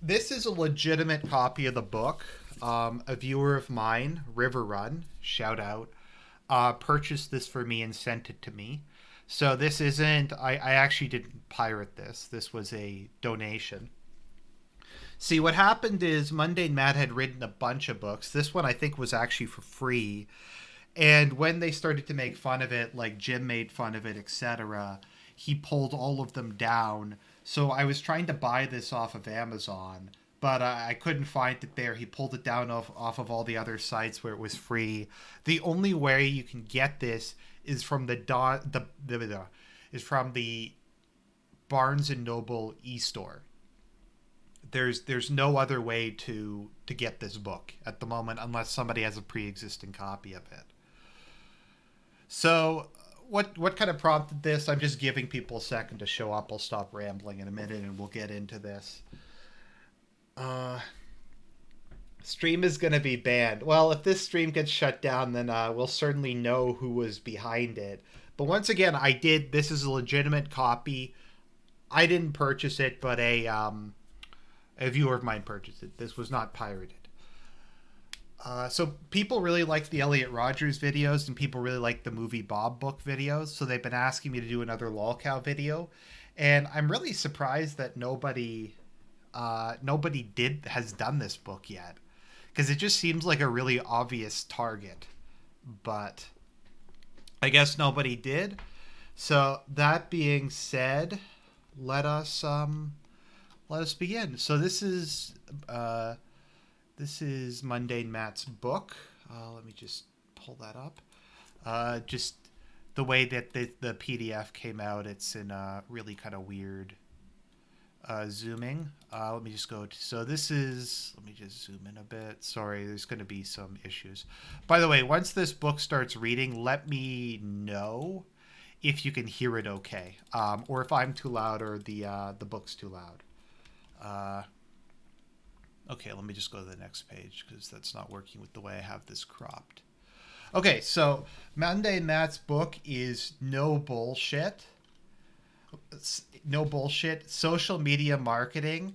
This is a legitimate copy of the book. A viewer of mine, River Run, shout out, purchased this for me and sent it to me. So this isn't. I actually didn't pirate this. This was a donation. See, what happened is Mundane Matt had written a bunch of books. This one I think was actually for free. And when they started to make fun of it, like Jim made fun of it, etc., he pulled all of them down. So I was trying to buy this off of Amazon, but I couldn't find it there. He pulled it down off of all the other sites where it was free. The only way you can get this is from is from the Barnes and Noble e-store. There's no other way to get this book at the moment unless somebody has a pre-existing copy of it. So what kind of prompted this? I'm just giving people a second to show up. I'll stop rambling in a minute and we'll get into this. Uh, Stream is going to be banned. Well, if this stream gets shut down, then we'll certainly know who was behind it. But once again, I did. This is a legitimate copy. I didn't purchase it, but a viewer of mine purchased it. This was not pirated. So people really like the Elliot Rogers videos, and people really like the movie Bob book videos. So they've been asking me to do another lolcow video, and I'm really surprised that nobody did has done this book yet, because it just seems like a really obvious target. But I guess nobody did. So that being said, let us begin. So this is Mundane Matt's book. Let me just pull that up. Just the way that the PDF came out, it's in a really kind of weird zooming. Let me just go to, so this is, let me just zoom in a bit. Sorry, there's going to be some issues. By the way, once this book starts reading, let me know if you can hear it okay, or if I'm too loud or the book's too loud. Okay, let me just go to the next page because that's not working with the way I have this cropped. Okay, so Monday Matt's book is No Bullshit. No Bullshit Social Media Marketing,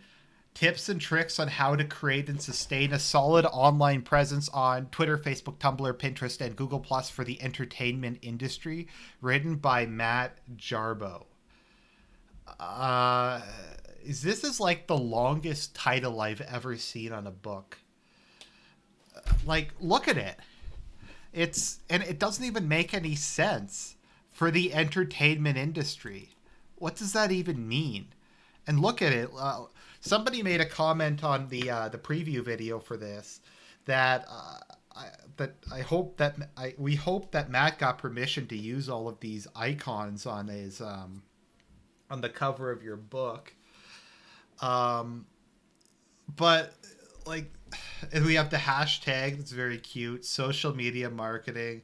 Tips and Tricks on How to Create and Sustain a Solid Online Presence on Twitter, Facebook, Tumblr, Pinterest, and Google Plus for the Entertainment Industry, written by Matt Jarbo. This is like the longest title I've ever seen on a book. Like, look at it. And it doesn't even make any sense. For the entertainment industry. What does that even mean? And look at it. Somebody made a comment on the preview video for this that we hope that Matt got permission to use all of these icons on his on the cover of your book. But like, and we have the hashtag that's very cute, social media marketing.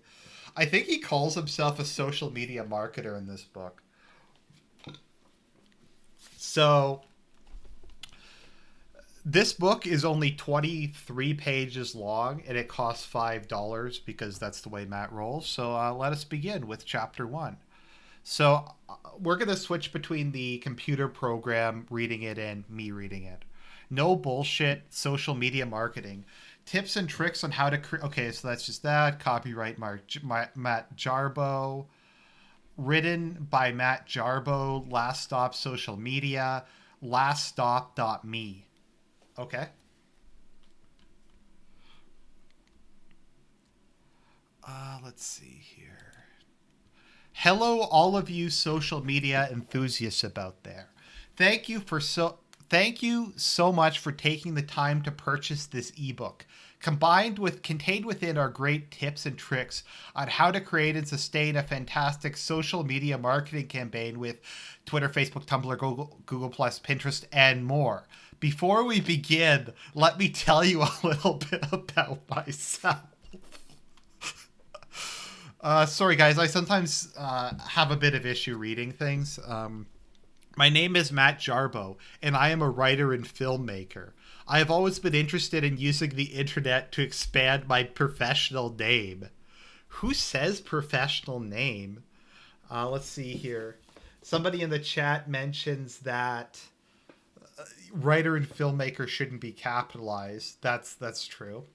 I think he calls himself a social media marketer in this book. So this book is only 23 pages long, and it costs $5 because that's the way Matt rolls. So let us begin with chapter 1. So we're going to switch between the computer program reading it and me reading it. No Bullshit Social Media Marketing. Tips and tricks on how to create. Okay, so that's just that. Copyright Matt Jarbo. Written by Matt Jarbo. Last Stop Social Media. Laststop.me. Okay. Let's see here. Hello, all of you social media enthusiasts out there. Thank you so much for taking the time to purchase this ebook. Contained within are great tips and tricks on how to create and sustain a fantastic social media marketing campaign with Twitter, Facebook, Tumblr, Google Plus, Pinterest, and more. Before we begin, let me tell you a little bit about myself. Sorry, guys. I sometimes have a bit of issue reading things. My name is Matt Jarbo, and I am a writer and filmmaker. I have always been interested in using the internet to expand my professional name. Who says professional name? Let's see here. Somebody in the chat mentions that writer and filmmaker shouldn't be capitalized. That's true.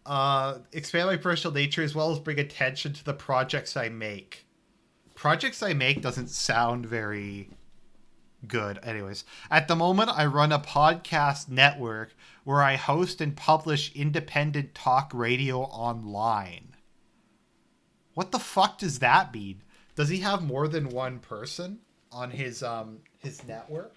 Expand my personal nature as well as bring attention to the projects I make. Projects I make doesn't sound very good. Anyways, at the moment, I run a podcast network where I host and publish independent talk radio online. What the fuck does that mean? Does he have more than one person on his network?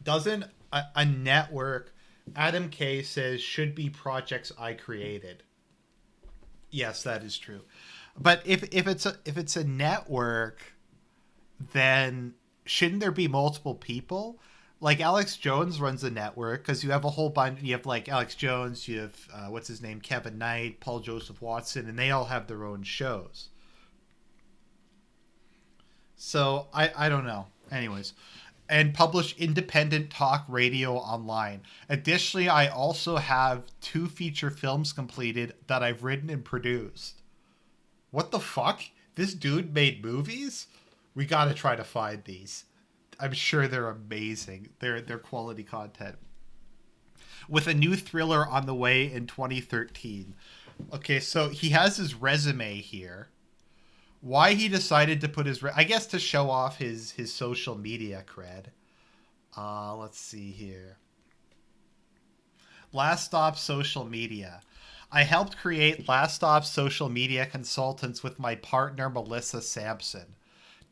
Doesn't a network, Adam K says, should be projects I created. Yes, that is true. But if it's a network, then shouldn't there be multiple people? Like Alex Jones runs a network because you have a whole bunch. You have like Alex Jones, you have what's his name, Kevin Knight, Paul Joseph Watson, and they all have their own shows. So I don't know. Anyways, and publish independent talk radio online. Additionally, I also have 2 feature films completed that I've written and produced. What the fuck? This dude made movies? We gotta try to find these. I'm sure they're amazing. They're quality content. With a new thriller on the way in 2013. Okay, so he has his resume here. Why he decided to put his... I guess to show off his social media cred. Let's see here. Last Stop Social Media. I helped create Last Stop Social Media Consultants with my partner, Melissa Sampson.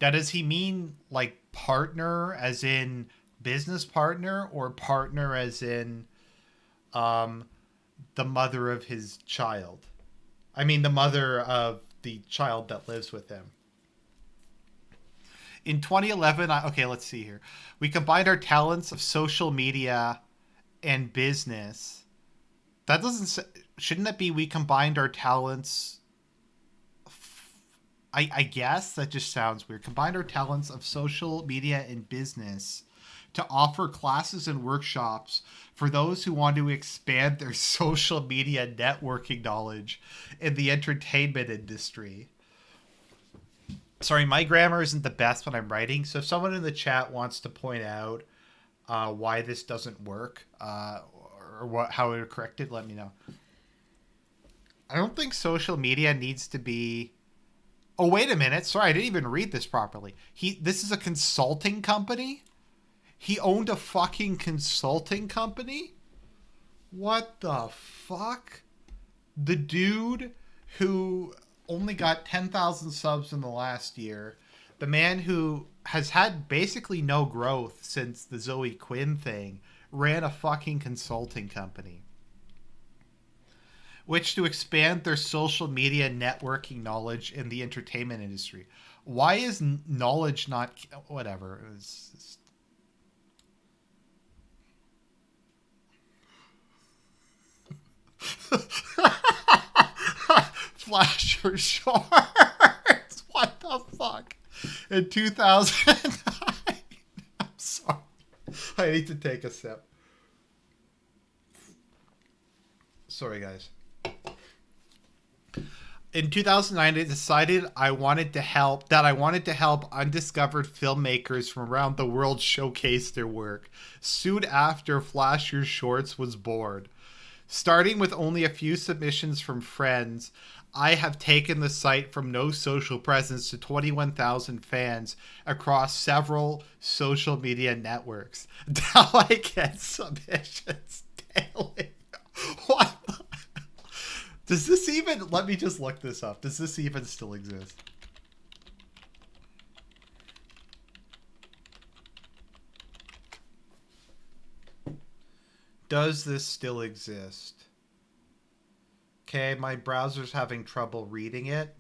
Now, does he mean like partner as in business partner or partner as in the mother of his child? I mean, the mother of the child that lives with him. In 2011, okay, let's see here. We combined our talents of social media and business. That doesn't... Shouldn't that be we combined our talents... I guess that just sounds weird. Combined our talents of social media and business to offer classes and workshops for those who want to expand their social media networking knowledge in the entertainment industry. Sorry, my grammar isn't the best when I'm writing, so if someone in the chat wants to point out why this doesn't work or how to correct it, let me know. I don't think social media needs to be... Oh, wait a minute. Sorry, I didn't even read this properly. This is a consulting company? He owned a fucking consulting company? What the fuck? The dude who only got 10,000 subs in the last year, the man who has had basically no growth since the Zoe Quinn thing, ran a fucking consulting company. Which to expand their social media networking knowledge in the entertainment industry. Why is knowledge not... Whatever. It's Flash your shorts. What the fuck? In 2009. I'm sorry. I need to take a sip. Sorry, guys. In 2009, I decided I wanted to help undiscovered filmmakers from around the world showcase their work. Soon after, Flash Your Shorts was born. Starting with only a few submissions from friends, I have taken the site from no social presence to 21,000 fans across several social media networks. Now I get submissions daily. What the... Does this even... Let me just look this up. Does this even still exist? Does this still exist? Okay, my browser's having trouble reading it.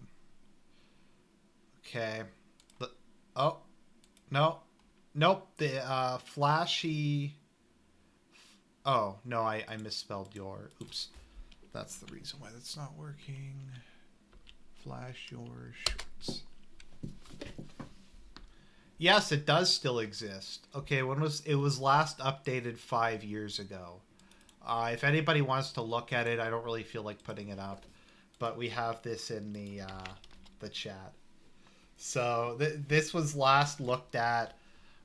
Okay. Oh. No. Nope. The flashy... Oh, no, I misspelled your... Oops. That's the reason why that's not working. Flash your shorts. Yes, it does still exist. Okay, it was last updated 5 years ago. If anybody wants to look at it, I don't really feel like putting it up, but we have this in the chat. So this was last looked at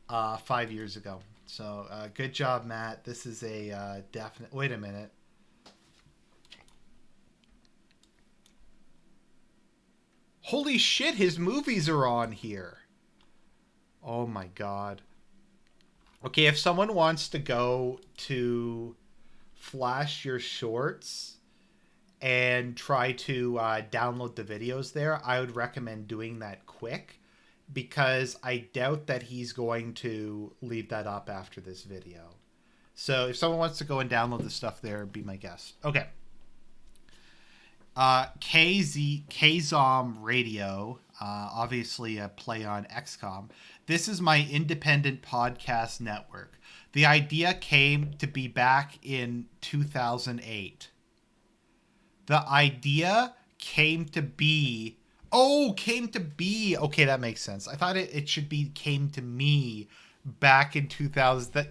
5 years ago. So good job, Matt. This is a definite. Wait a minute. Holy shit! His movies are on here. Oh my god. Okay, if someone wants to go to Flash Your Shorts and try to download the videos there, I would recommend doing that quick because I doubt that he's going to leave that up after this video. So if someone wants to go and download the stuff there, be my guest. Okay. KZOM Radio, obviously a play on XCOM. This is my independent podcast network. The idea came to be back in 2008. The idea came to be. Oh, came to be. Okay, that makes sense. I thought it should be came to me back in 2000. That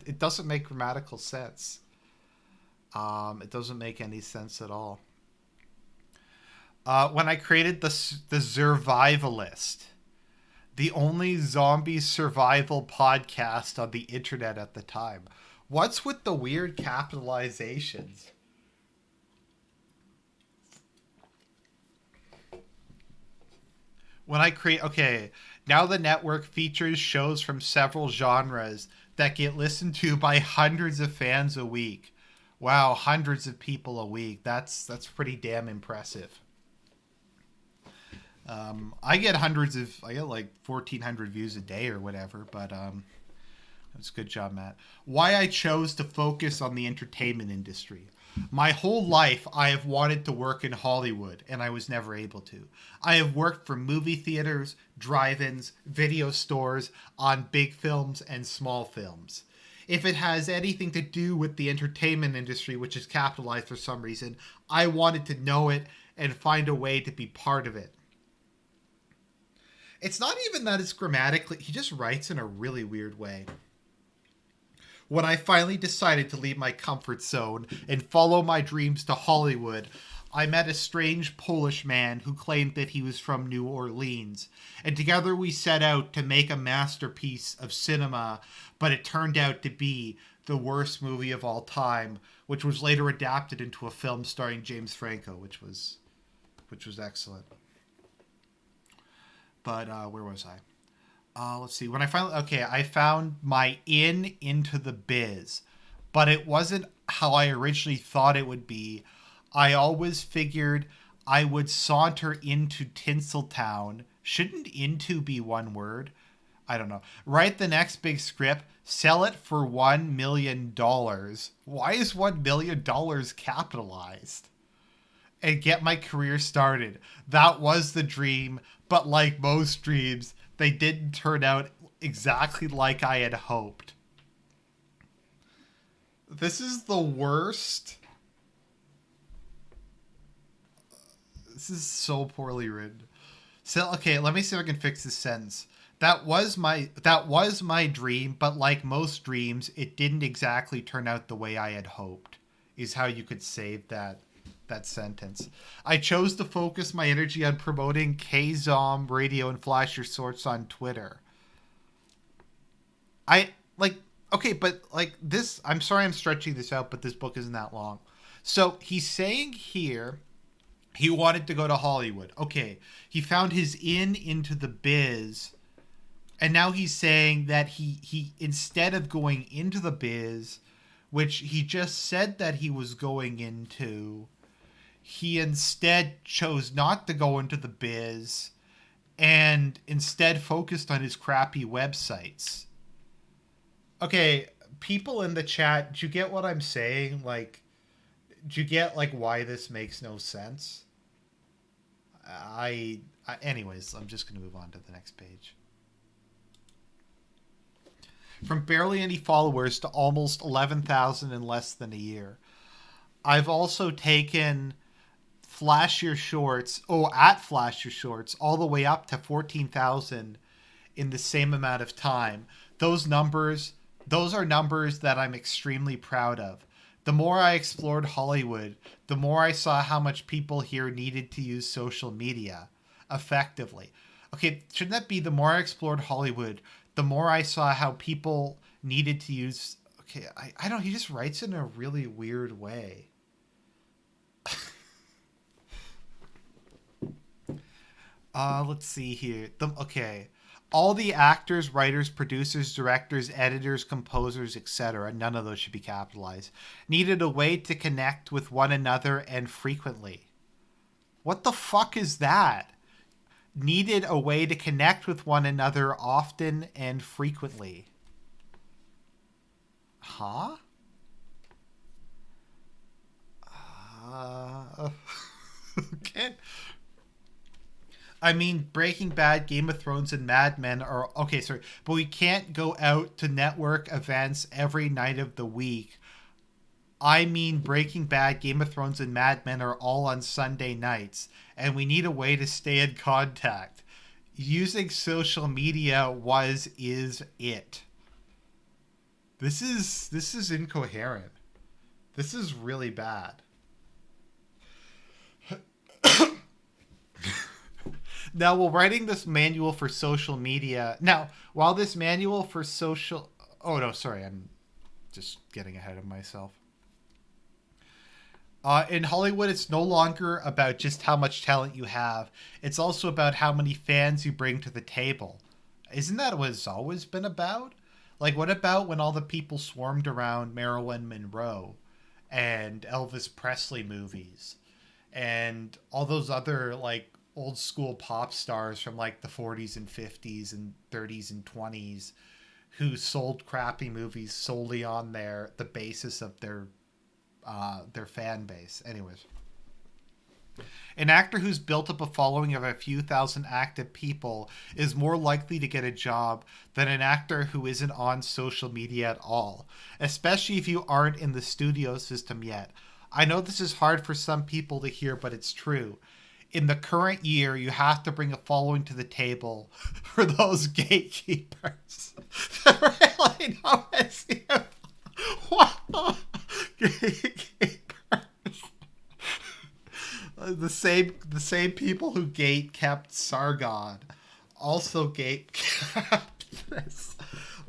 it doesn't make grammatical sense. It doesn't make any sense at all. When I created the Survivalist, the only zombie survival podcast on the internet at the time. What's with the weird capitalizations? When I create, okay, now the network features shows from several genres that get listened to by hundreds of fans a week. Wow, hundreds of people a week. That's pretty damn impressive. I get like 1,400 views a day or whatever, but that's a good job, Matt. Why I chose to focus on the entertainment industry. My whole life, I have wanted to work in Hollywood, and I was never able to. I have worked for movie theaters, drive-ins, video stores, on big films and small films. If it has anything to do with the entertainment industry, which is capitalized for some reason, I wanted to know it and find a way to be part of it. It's not even that it's grammatically, he just writes in a really weird way. When I finally decided to leave my comfort zone and follow my dreams to Hollywood, I met a strange Polish man who claimed that he was from New Orleans, and together we set out to make a masterpiece of cinema, but it turned out to be the worst movie of all time, which was later adapted into a film starring James Franco, which was excellent. But where was I? Let's see. I found my into the biz, but it wasn't how I originally thought it would be. I always figured I would saunter into Tinseltown. Shouldn't into be one word? I don't know. Write the next big script, sell it for $1 million. Why is $1 million capitalized? And get my career started. That was the dream, but like most dreams, they didn't turn out exactly like I had hoped. This is the worst. This is so poorly written. So okay, let me see if I can fix this sentence. That was my dream, but like most dreams, it didn't exactly turn out the way I had hoped. Is how you could save that sentence. I chose to focus my energy on promoting KZOM Radio and Flash Your Sorts on Twitter. Okay, but like this, I'm sorry I'm stretching this out, but this book isn't that long. So he's saying here he wanted to go to Hollywood. Okay, he found his into the biz, and now he's saying that he instead of going into the biz, which he just said that he was going into, he instead chose not to go into the biz and instead focused on his crappy websites. Okay, people in the chat, do you get what I'm saying? Like, do you get like why this makes no sense? Anyways, I'm just going to move on to the next page. From barely any followers to almost 11,000 in less than a year. I've also taken Flash Your Shorts, at Flash Your Shorts, all the way up to 14,000 in the same amount of time. Those are numbers that I'm extremely proud of. The more I explored Hollywood, the more I saw how much people here needed to use social media effectively. Okay, shouldn't that be the more I explored Hollywood, the more I saw how people needed to use. Okay, I don't. He just writes in a really weird way. Let's see here. Okay. All the actors, writers, producers, directors, editors, composers, etc., none of those should be capitalized, needed a way to connect with one another and frequently. What the fuck is that? Needed a way to connect with one another often and frequently. Huh? Uh, okay. I mean, Breaking Bad, Game of Thrones, and Mad Men are okay. Sorry, but we can't go out to network events every night of the week. I mean, Breaking Bad, Game of Thrones, and Mad Men are all on Sunday nights, and we need a way to stay in contact. Using social media is it. This is incoherent. This is really bad. Now, while writing this manual for social media, now, while this manual for social, oh no, sorry, I'm just getting ahead of myself. In Hollywood, it's no longer about just how much talent you have. It's also about how many fans you bring to the table. Isn't that what it's always been about? Like, what about when all the people swarmed around Marilyn Monroe and Elvis Presley movies and all those other, like, old school pop stars from, like, the 40s and 50s and 30s and 20s who sold crappy movies solely on the basis of their fan base. Anyways, an actor who's built up a following of a few thousand active people is more likely to get a job than an actor who isn't on social media at all, especially if you aren't in the studio system yet. I know this is hard for some people to hear, but it's true. In the current year, you have to bring a following to the table for those gatekeepers. Really? No, what? The same people who gate kept Sargon also gate kept this.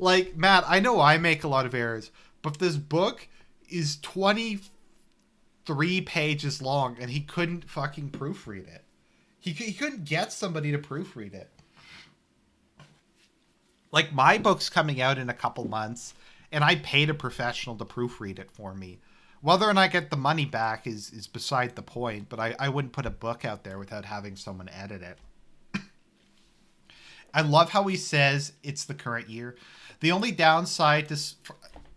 Like, Matt, I know I make a lot of errors, but this book is 23 pages long and he couldn't fucking proofread it. He couldn't get somebody to proofread it. Like, my book's coming out in a couple months and I paid a professional to proofread it for me. Whether or not I get the money back is beside the point, but I wouldn't put a book out there without having someone edit it. I love how he says it's the current year. The only downside to...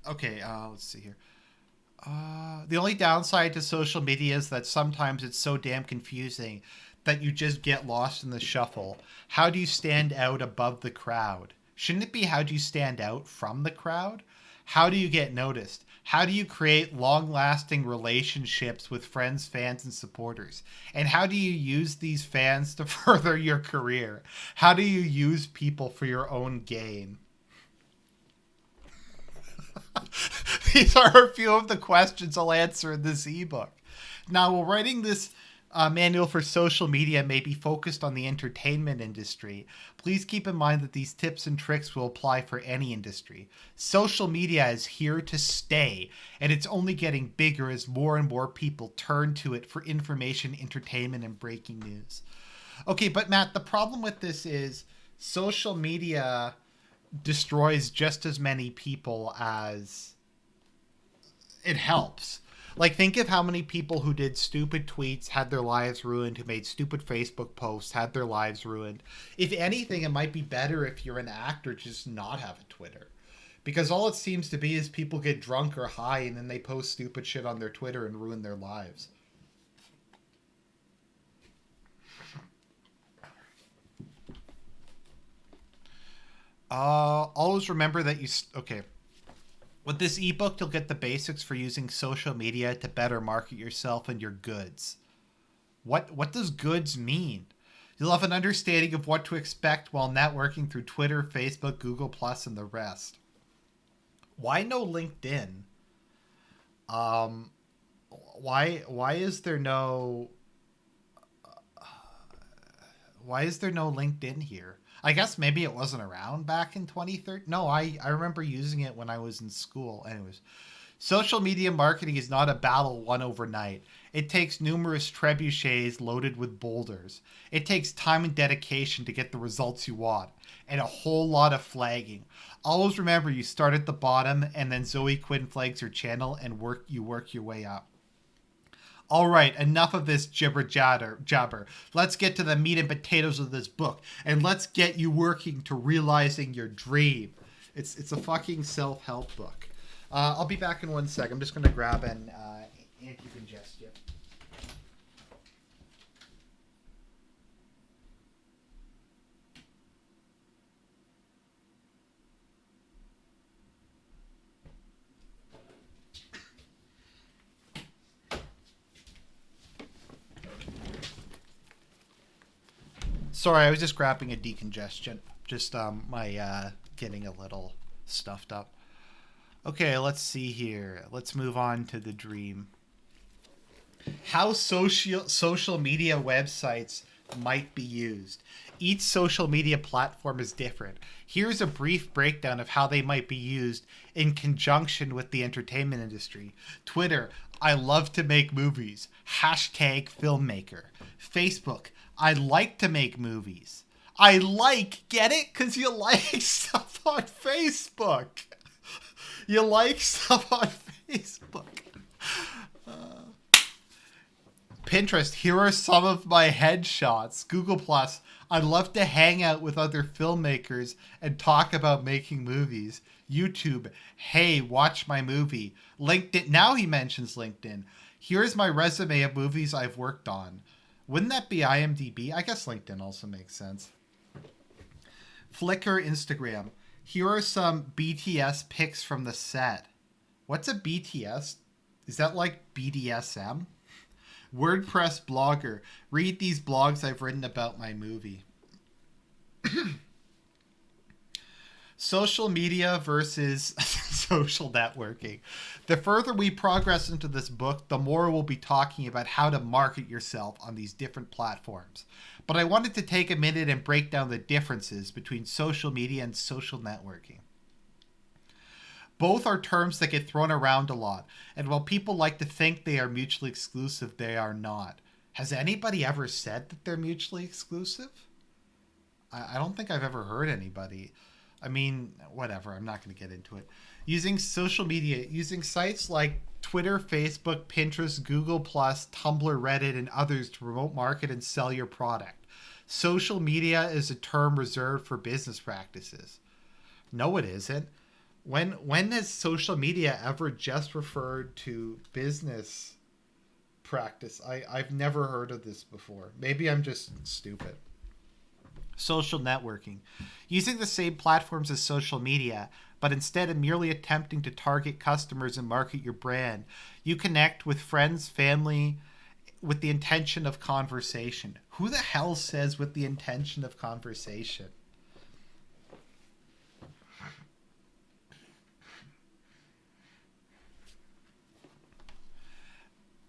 Okay, let's see here. The only downside to social media is that sometimes it's so damn confusing that you just get lost in the shuffle. How do you stand out above the crowd? Shouldn't it be how do you stand out from the crowd? How do you get noticed? How do you create long-lasting relationships with friends, fans, and supporters? And how do you use these fans to further your career? How do you use people for your own gain? These are a few of the questions I'll answer in this ebook. Now, while writing this manual for social media may be focused on the entertainment industry, please keep in mind that these tips and tricks will apply for any industry. Social media is here to stay, and it's only getting bigger as more and more people turn to it for information, entertainment, and breaking news. Okay, but Matt, the problem with this is social media destroys just as many people as it helps. Like, think of how many people who did stupid tweets had their lives ruined, who made stupid Facebook posts had their lives ruined. If anything, it might be better if you're an actor just not have a Twitter. Because all it seems to be is people get drunk or high and then they post stupid shit on their Twitter and ruin their lives. Always remember that okay. With this ebook, you'll get the basics for using social media to better market yourself and your goods. What does goods mean? You'll have an understanding of what to expect while networking through Twitter, Facebook, Google Plus, and the rest. Why no LinkedIn? Um, why is there no Why is there no LinkedIn here? I guess maybe it wasn't around back in 2013. No, I remember using it when I was in school. Anyways, social media marketing is not a battle won overnight. It takes numerous trebuchets loaded with boulders. It takes time and dedication to get the results you want, and a whole lot of flagging. Always remember you start at the bottom, and then Zoe Quinn flags your channel, and work your way up. All right, enough of this jabber. Let's get to the meat and potatoes of this book, and let's get you working to realizing your dream. It's a fucking self-help book. I'll be back in 1 sec. I'm just going to grab an anti-congestion. Sorry, I was just grabbing a decongestant. Just my getting a little stuffed up. Okay, let's see here. Let's move on to the dream. How social media websites might be used. Each social media platform is different. Here's a brief breakdown of how they might be used in conjunction with the entertainment industry. Twitter, I love to make movies. Hashtag filmmaker. Facebook, I like to make movies. I like, get it? Because you like stuff on Facebook. You like stuff on Facebook. Pinterest, here are some of my headshots. Google Plus, I'd love to hang out with other filmmakers and talk about making movies. YouTube, hey, watch my movie. LinkedIn, now he mentions LinkedIn. Here's my resume of movies I've worked on. Wouldn't that be IMDb? I guess LinkedIn also makes sense. Flickr, Instagram. Here are some BTS pics from the set. What's a BTS? Is that like BDSM? WordPress blogger. Read these blogs I've written about my movie. Social media versus social networking. The further we progress into this book, the more we'll be talking about how to market yourself on these different platforms. But I wanted to take a minute and break down the differences between social media and social networking. Both are terms that get thrown around a lot, and while people like to think they are mutually exclusive, they are not. Has anybody ever said that they're mutually exclusive? I don't think I've ever heard anybody. I mean, whatever, I'm not going to get into it. Using social media, using sites like Twitter, Facebook, Pinterest, Google+, Tumblr, Reddit, and others to promote, market, and sell your product. Social media is a term reserved for business practices. No, it isn't. When has social media ever just referred to business practice? I've never heard of this before. Maybe I'm just stupid. Social networking. Using the same platforms as social media, but instead of merely attempting to target customers and market your brand, you connect with friends, family, with the intention of conversation. Who the hell says with the intention of conversation?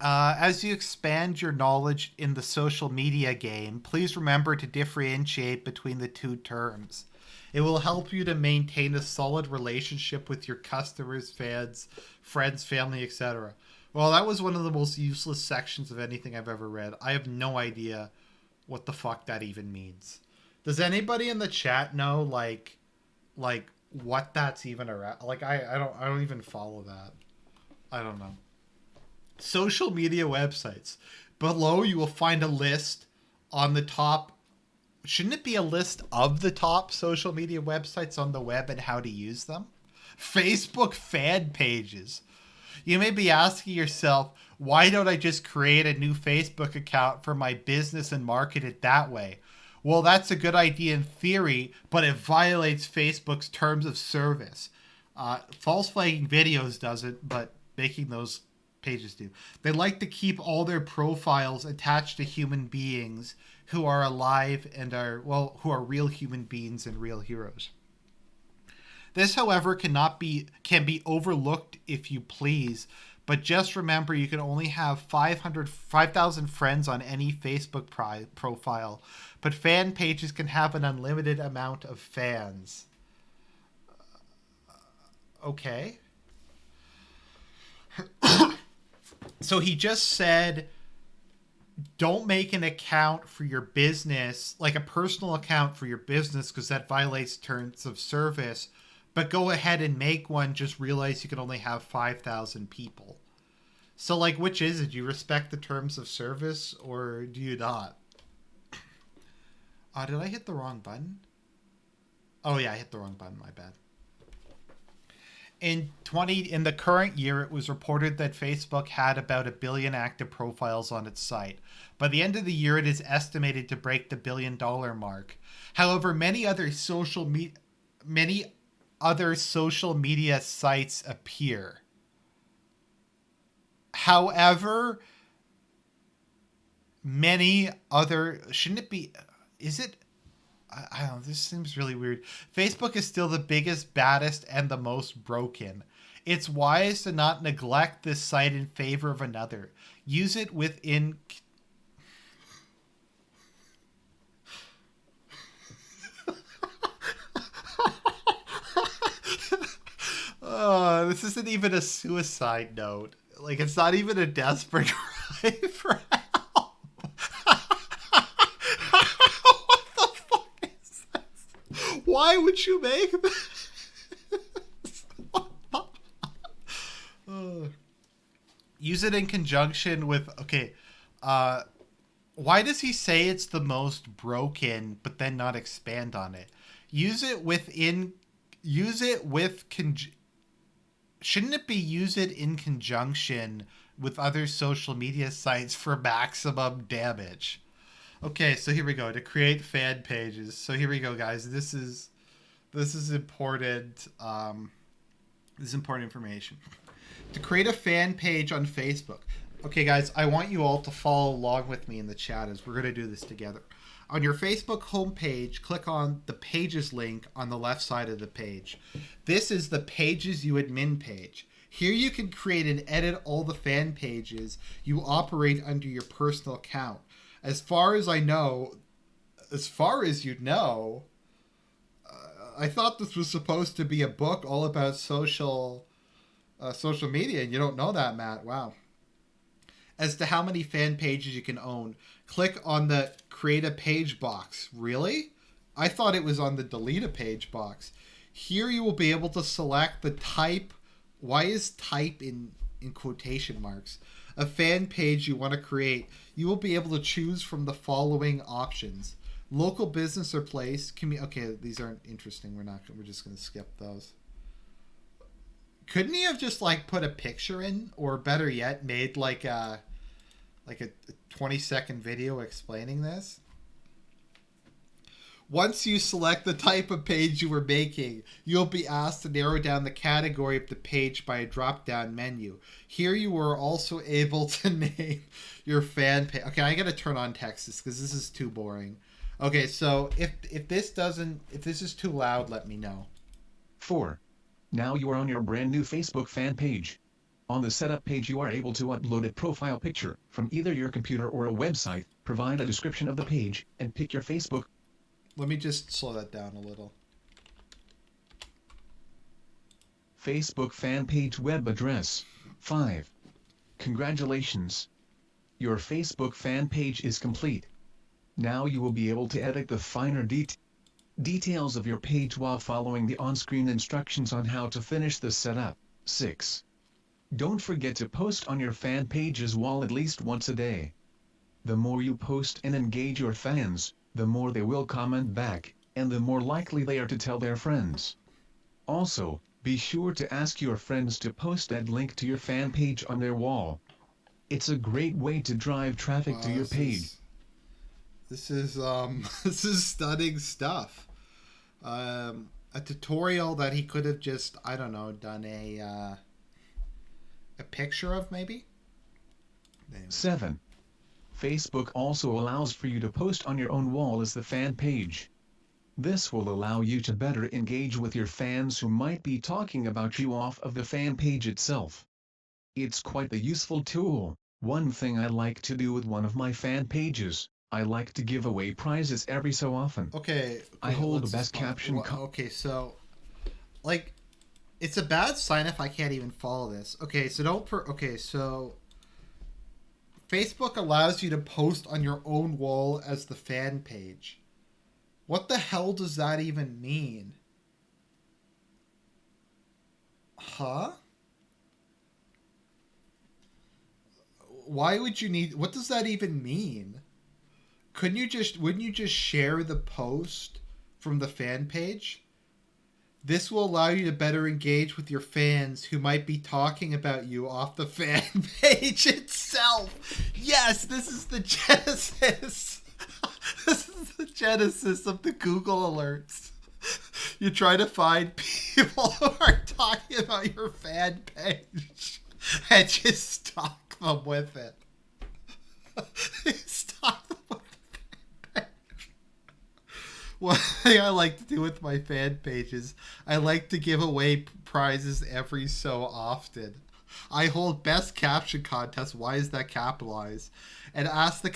As you expand your knowledge in the social media game, please remember to differentiate between the two terms. It will help you to maintain a solid relationship with your customers, fans, friends, family, etc. Well, that was one of the most useless sections of anything I've ever read. I have no idea what the fuck that even means. Does anybody in the chat know like what that's even around? Like I don't even follow that. I don't know. Social media websites. Below you will find a list on the top. Shouldn't it be a list of the top social media websites on the web and how to use them? Facebook fan pages. You may be asking yourself, why don't I just create a new Facebook account for my business and market it that way? Well, that's a good idea in theory, but it violates Facebook's terms of service. False flagging videos doesn't, but making those pages do. They like to keep all their profiles attached to human beings who are alive and who are real human beings and real heroes. This, however, can be overlooked if you please But just remember, you can only have 5,000 friends on any Facebook profile. But fan pages can have an unlimited amount of fans. Okay. So he just said, don't make an account for your business, like a personal account for your business, because that violates terms of service. But go ahead and make one. Just realize you can only have 5,000 people. So, like, which is it? Do you respect the terms of service or do you not? Did I hit the wrong button? Oh, yeah, I hit the wrong button. My bad. In the current year, it was reported that Facebook had about 1 billion active profiles on its site. By the end of the year, it is estimated to break the $1 billion mark. However, many other social media sites appear. However, shouldn't it be? Is it? I don't know. This seems really weird. Facebook is still the biggest, baddest, and the most broken. It's wise to not neglect this site in favor of another. Use it within. This isn't even a suicide note. Like, it's not even a desperate cry for help. What the fuck is this? Why would you make this? Use it in conjunction with... Okay. Why does he say it's the most broken, but then not expand on it? Use it with... Shouldn't it be use it in conjunction with other social media sites for maximum damage? Okay, so here we go. To create fan pages. So here we go, guys. This is important. This is important information. To create a fan page on Facebook. Okay, guys, I want you all to follow along with me in the chat as we're going to do this together. On your Facebook homepage, click on the Pages link on the left side of the page. This is the Pages You Admin page. Here you can create and edit all the fan pages you operate under your personal account. As far as you know, I thought this was supposed to be a book all about social media, and you don't know that, Matt. Wow. As to how many fan pages you can own, click on the Create a Page box. Really? I thought it was on the Delete a Page box. Here you will be able to select the type. Why is type in quotation marks? A fan page you want to create. You will be able to choose from the following options: local business or place. Okay, these aren't interesting. We're just going to skip those. Couldn't he have just put a picture in, or better yet, made like a 20-second video explaining this? Once you select the type of page you were making, you'll be asked to narrow down the category of the page by a drop-down menu. Here you are also able to name your fan page. Okay, I gotta turn on text because this is too boring. Okay, so if this is too loud, let me know. 4. Now you are on your brand new Facebook fan page. On the setup page you are able to upload a profile picture from either your computer or a website, provide a description of the page, and pick your Facebook. Let me just slow that down a little. Facebook fan page web address. 5. Congratulations! Your Facebook fan page is complete. Now you will be able to edit the finer details of your page while following the on-screen instructions on how to finish the setup. 6. Don't forget to post on your fan page's wall at least once a day. The more you post and engage your fans, the more they will comment back, and the more likely they are to tell their friends. Also, be sure to ask your friends to post that link to your fan page on their wall. It's a great way to drive traffic to your page. This is this is stunning stuff. A tutorial that he could have just, I don't know, done a picture of, maybe? 7. Facebook also allows for you to post on your own wall as the fan page. This will allow you to better engage with your fans who might be talking about you off of the fan page itself. It's quite a useful tool. One thing I like to do with one of my fan pages, I like to give away prizes every so often. Okay, I wait, hold the let's best just caption okay, so like it's a bad sign if I can't even follow this. Okay, so don't okay, so Facebook allows you to post on your own wall as the fan page. What the hell does that even mean? Huh? Why would you need what does that even mean? Wouldn't you just share the post from the fan page? This will allow you to better engage with your fans who might be talking about you off the fan page itself. Yes, this is the genesis. This is the genesis of the Google alerts. You try to find people who are talking about your fan page and just stalk them with it. Stalk them with it. One thing I like to do with my fan pages, I like to give away prizes every so often. I hold best caption contests. Why is that capitalized? And ask that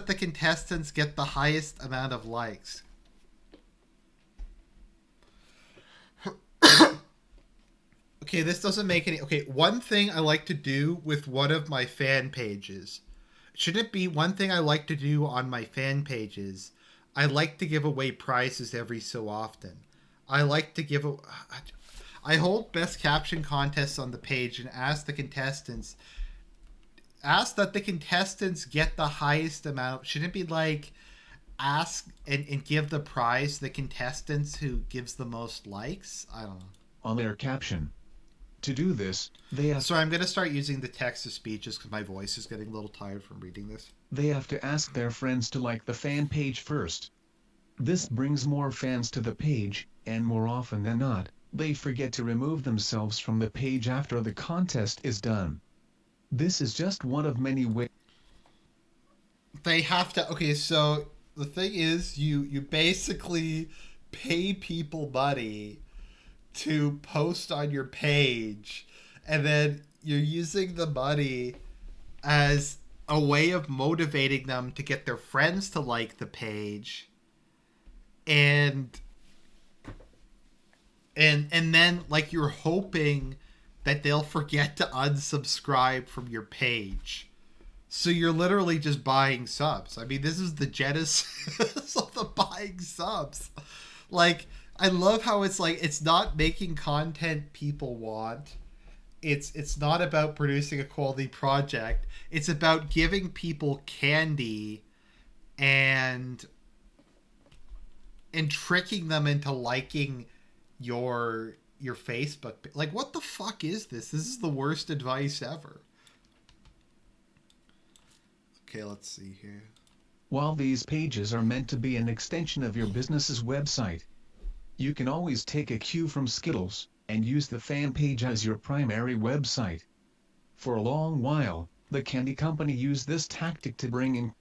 the contestants get the highest amount of likes. Okay, this doesn't make any. Okay, one thing I like to do with one of my fan pages. Shouldn't it be one thing I like to do on my fan pages? I like to give away prizes every so often. I like to give a. I hold best caption contests on the page and ask that the contestants get the highest amount. Shouldn't it be like ask and give the prize to the contestants who gives the most likes? I don't know. on their caption. To do this, they have So I'm going to start using the text to speech just because my voice is getting a little tired from reading this. to ask their friends to like the fan page first. This brings more fans to the page, and more often than not, they forget to remove themselves from the page after the contest is done. This is just one of many ways. They have to. Okay, so the thing is, you basically pay people money to post on your page, and then you're using the money as a way of motivating them to get their friends to like the page, and and then like you're hoping that they'll forget to unsubscribe from your page. So you're literally just buying subs. I mean, this is the genesis of the buying subs. Like, I love how it's like it's not making content people want. It's not about producing a quality project. It's about giving people candy and tricking them into liking your Facebook. Like, what the fuck is this? This is the worst advice ever. Okay, let's see here. While these pages are meant to be an extension of your business's website, you can always take a cue from Skittles and use the fan page as your primary website. For a long while, the candy company used this tactic to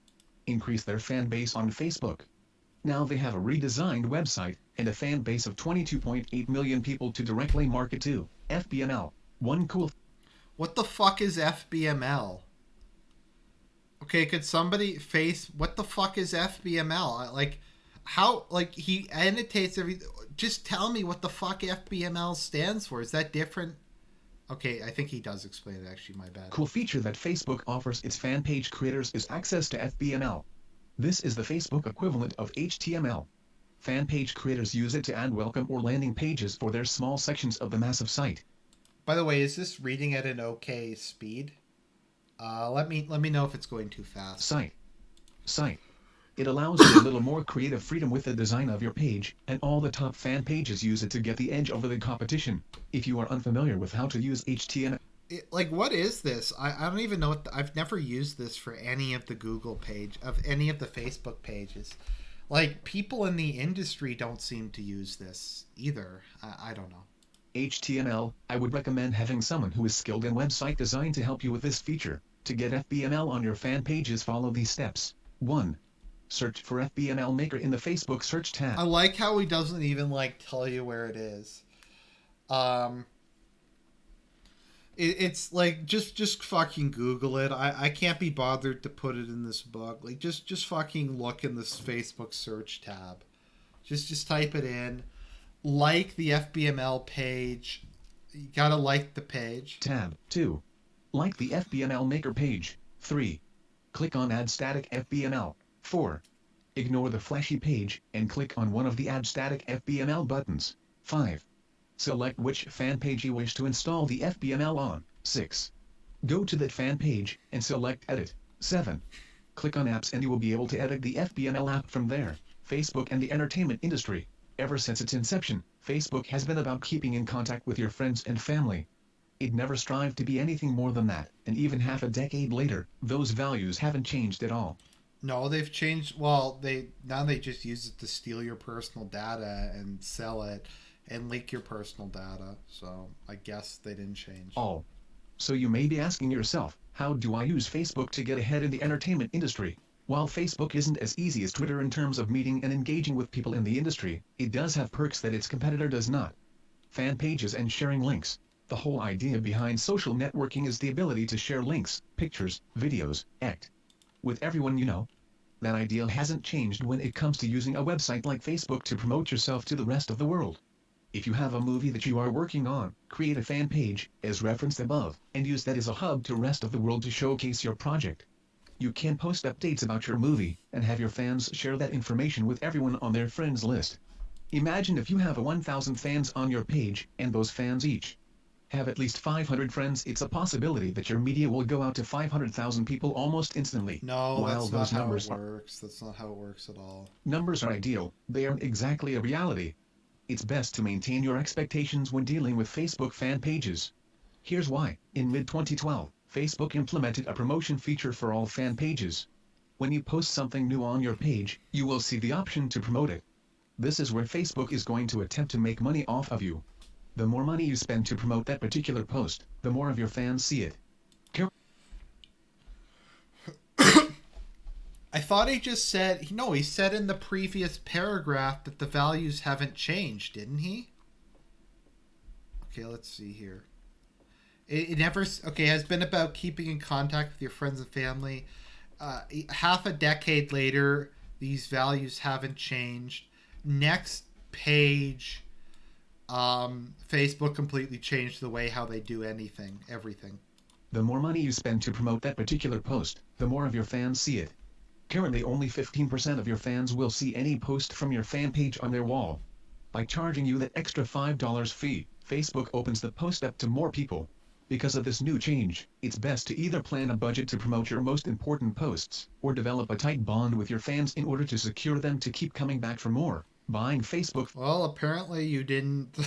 increase their fan base on Facebook. Now they have a redesigned website and a fan base of 22.8 million people to directly market to. FBML. One cool. What the fuck is FBML? Okay, could somebody face what the fuck is FBML? Like, how? Like he annotates every. Just tell me what the fuck FBML stands for. Is that different? Okay, I think he does explain it. Actually, my bad. Cool feature that Facebook offers its fan page creators is access to FBML. This is the Facebook equivalent of HTML. Fan page creators use it to add welcome or landing pages for their small sections of the massive site. By the way, is this reading at an okay speed? Let me know if it's going too fast. Site. It allows you a little more creative freedom with the design of your page, and all the top fan pages use it to get the edge over the competition. If you are unfamiliar with how to use HTML, like, what is this? I don't even know what I've never used this for any of the Google page of any of the Facebook pages. Like, people in the industry don't seem to use this either. I don't know. HTML, I would recommend having someone who is skilled in website design to help you with this feature. To get FBML on your fan pages, follow these steps. 1. Search for FBML Maker in the Facebook search tab. I like how he doesn't even like tell you where it is. It's like just fucking Google it. I can't be bothered to put it in this book. Like just fucking look in this Facebook search tab. Just type it in. Like the FBML page. You gotta like the page. Tab 2. Like the FBML Maker page. 3. Click on Add Static FBML. 4. Ignore the flashy page and click on one of the Add Static FBML buttons. 5. Select which fan page you wish to install the FBML on. 6. Go to that fan page and select Edit. 7. Click on Apps and you will be able to edit the FBML app from there. Facebook and the entertainment industry. Ever since its inception, Facebook has been about keeping in contact with your friends and family. It never strived to be anything more than that, and even half a decade later, those values haven't changed at all. No, they've changed. Well, they just use it to steal your personal data and sell it and leak your personal data. So I guess they didn't change. All. So you may be asking yourself, how do I use Facebook to get ahead in the entertainment industry? While Facebook isn't as easy as Twitter in terms of meeting and engaging with people in the industry, it does have perks that its competitor does not. Fan pages and sharing links. The whole idea behind social networking is the ability to share links, pictures, videos, with everyone you know. That idea hasn't changed when it comes to using a website like Facebook to promote yourself to the rest of the world. If you have a movie that you are working on, create a fan page, as referenced above, and use that as a hub to the rest of the world to showcase your project. You can post updates about your movie, and have your fans share that information with everyone on their friends list. Imagine if you have 1,000 fans on your page, and those fans each have at least 500 friends. It's a possibility that your media will go out to 500,000 people almost instantly. No, While that's not those how numbers it works. That's not how it works at all. numbers are ideal, they aren't exactly a reality. It's best to maintain your expectations when dealing with Facebook fan pages. Here's why. In mid-2012, Facebook implemented a promotion feature for all fan pages. When you post something new on your page, you will see the option to promote it. This is where Facebook is going to attempt to make money off of you. The more money you spend to promote that particular post, the more of your fans see it. I thought he just said, no, he said in the previous paragraph that the values haven't changed, didn't he? Okay, let's see here. It never, okay, has been about keeping in contact with your friends and family. Half a decade later, these values haven't changed. Next page, Facebook completely changed the way how they do everything. The more money you spend to promote that particular post, the more of your fans see it. Currently only 15% of your fans will see any post from your fan page on their wall. By charging you that extra $5 fee, Facebook opens the post up to more people. Because of this new change, it's best to either plan a budget to promote your most important posts, or develop a tight bond with your fans in order to secure them to keep coming back for more. Buying Facebook. Well, apparently you didn't.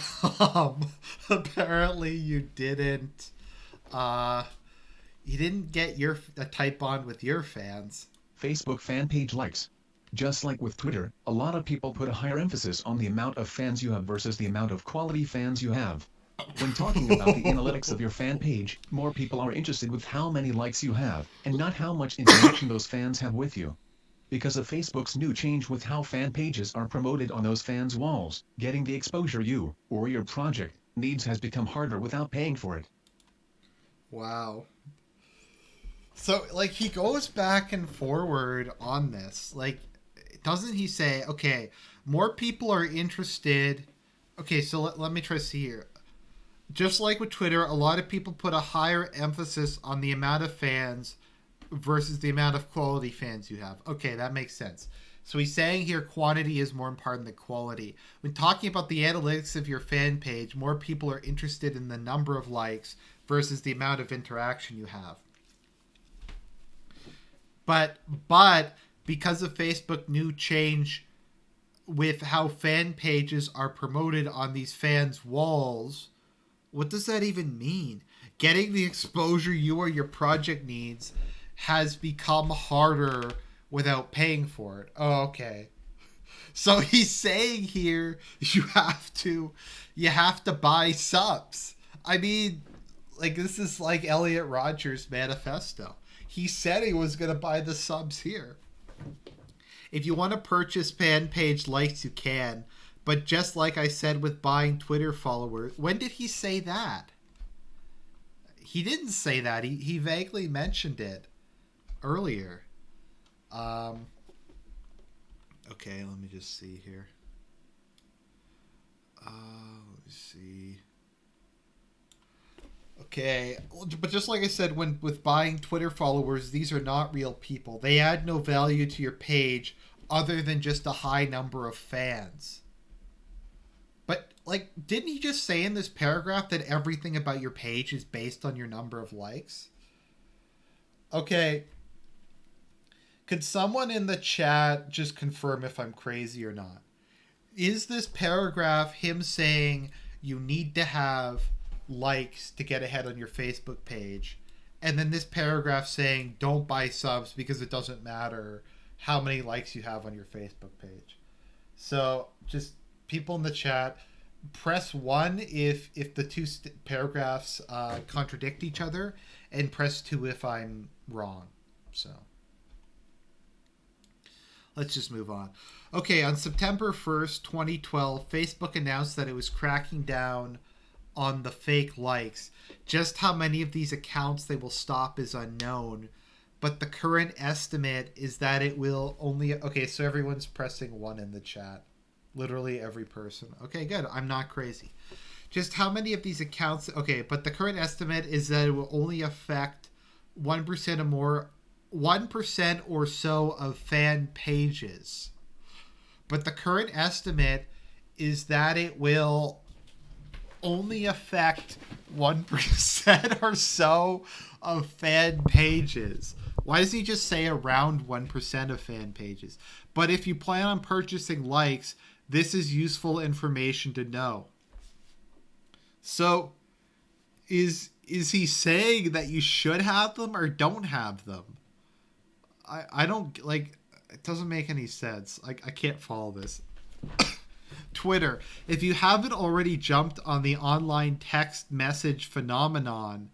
Apparently you didn't. You didn't get a tight bond with your fans. Facebook fan page likes. Just like with Twitter, a lot of people put a higher emphasis on the amount of fans you have versus the amount of quality fans you have. When talking about the analytics of your fan page, more people are interested with how many likes you have, and not how much interaction those fans have with you. Because of Facebook's new change with how fan pages are promoted on those fans' walls, getting the exposure you, or your project, needs has become harder without paying for it. Wow. So, like, he goes back and forward on this. Like, doesn't he say, okay, more people are interested. Okay, so let me try to see here. Just like with Twitter, a lot of people put a higher emphasis on the amount of fans versus the amount of quality fans you have. Okay, that makes sense. So he's saying here quantity is more important than quality. When talking about the analytics of your fan page, more people are interested in the number of likes versus the amount of interaction you have. But because of Facebook new change with how fan pages are promoted on these fans' walls, what does that even mean? Getting the exposure you or your project needs has become harder without paying for it. Oh, okay. So he's saying here you have to buy subs. I mean, like, this is like Elliot Rodgers' manifesto. He said he was going to buy the subs here. If you want to purchase fan page likes, you can. But just like I said with buying Twitter followers, when did he say that? He didn't say that. He vaguely mentioned it earlier. Um, okay, let me just see here. Let me see. Okay, but just like I said, when with buying Twitter followers, these are not real people. They add no value to your page other than just a high number of fans. But like, didn't he just say in this paragraph that everything about your page is based on your number of likes? Okay, could someone in the chat just confirm if I'm crazy or not? Is this paragraph him saying you need to have likes to get ahead on your Facebook page, and then this paragraph saying don't buy subs because it doesn't matter how many likes you have on your Facebook page? So just people in the chat, press 1 if the two paragraphs contradict each other, and press 2 if I'm wrong. So let's just move on. Okay, on September 1st, 2012, Facebook announced that it was cracking down on the fake likes. Just how many of these accounts they will stop is unknown, but the current estimate is that it will only... Okay, so everyone's pressing 1 in the chat. Literally every person. Okay, good. I'm not crazy. Just how many of these accounts... Okay, but the current estimate is that it will only affect 1% or more... 1% or so of fan pages. But the current estimate is that it will only affect 1% or so of fan pages. Why does he just say around 1% of fan pages? But if you plan on purchasing likes, this is useful information to know. So, is he saying that you should have them or don't have them? I don't, like, it doesn't make any sense. I can't follow this. Twitter. If you haven't already jumped on the online text message phenomenon,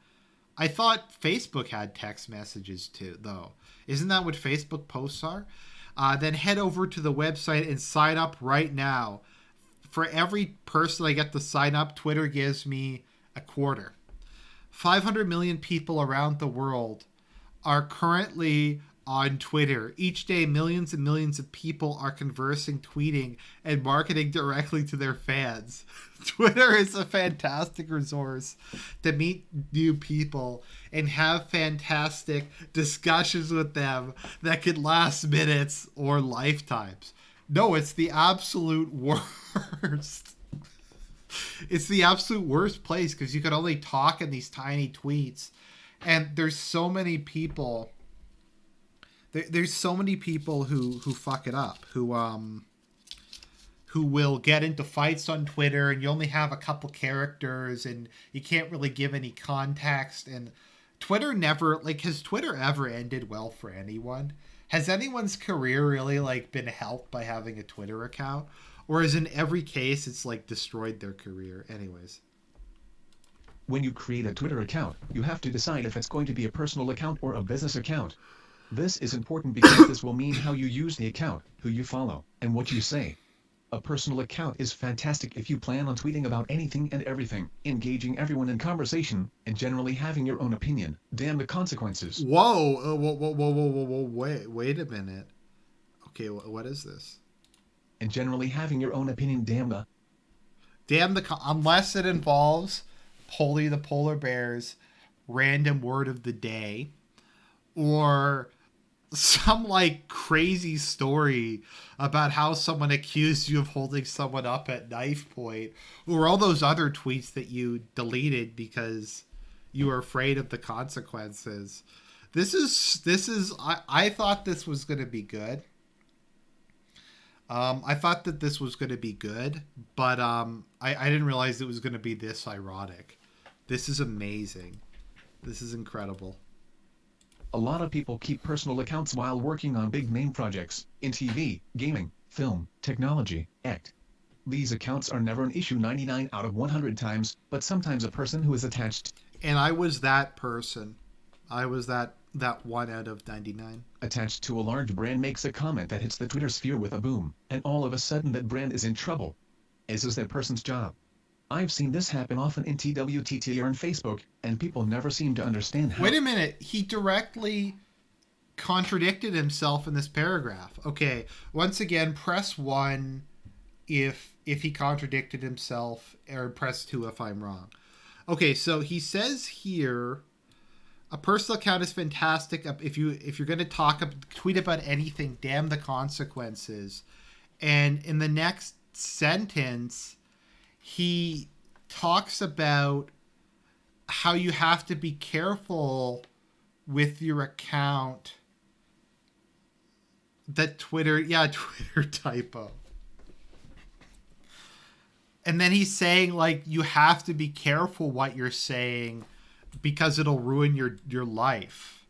I thought Facebook had text messages too, though. Isn't that what Facebook posts are? Then head over to the website and sign up right now. For every person I get to sign up, Twitter gives me a quarter. 500 million people around the world are currently on Twitter. Each day, millions and millions of people are conversing, tweeting, and marketing directly to their fans. Twitter is a fantastic resource to meet new people and have fantastic discussions with them that could last minutes or lifetimes. No, it's the absolute worst. It's the absolute worst place because you can only talk in these tiny tweets. And there's so many people... There's so many people who fuck it up, who will get into fights on Twitter, and you only have a couple characters, and you can't really give any context. And Twitter never, like, has Twitter ever ended well for anyone? Has anyone's career really, like, been helped by having a Twitter account? Or is in every case it's, like, destroyed their career? Anyways. When you create a Twitter account, you have to decide if it's going to be a personal account or a business account. This is important because this will mean how you use the account, who you follow, and what you say. A personal account is fantastic if you plan on tweeting about anything and everything, engaging everyone in conversation, and generally having your own opinion. Damn the consequences. Whoa, wait a minute. Okay, what is this? And generally having your own opinion, unless it involves Polly the Polar Bear's random word of the day, or some like crazy story about how someone accused you of holding someone up at knife point, or all those other tweets that you deleted because you were afraid of the consequences. This is I thought this was going to be good. I thought that this was going to be good, but I didn't realize it was going to be this ironic. This is amazing. This is incredible. A lot of people keep personal accounts while working on big name projects, in TV, gaming, film, technology, act. These accounts are never an issue 99 out of 100 times, but sometimes a person who is attached. And I was that person. I was that 1 out of 99. Attached to a large brand makes a comment that hits the Twitter sphere with a boom, and all of a sudden that brand is in trouble. As is that person's job. I've seen this happen often in TWTT or on Facebook, and people never seem to understand Wait how. a minute. He directly contradicted himself in this paragraph. Okay, once again, press 1 if he contradicted himself, or press 2 if I'm wrong. Okay, so he says here a personal account is fantastic if you're going to tweet about anything, damn the consequences. And in the next sentence, he talks about how you have to be careful with your account. That Twitter, yeah, Twitter typo. And then he's saying like you have to be careful what you're saying because it'll ruin your life.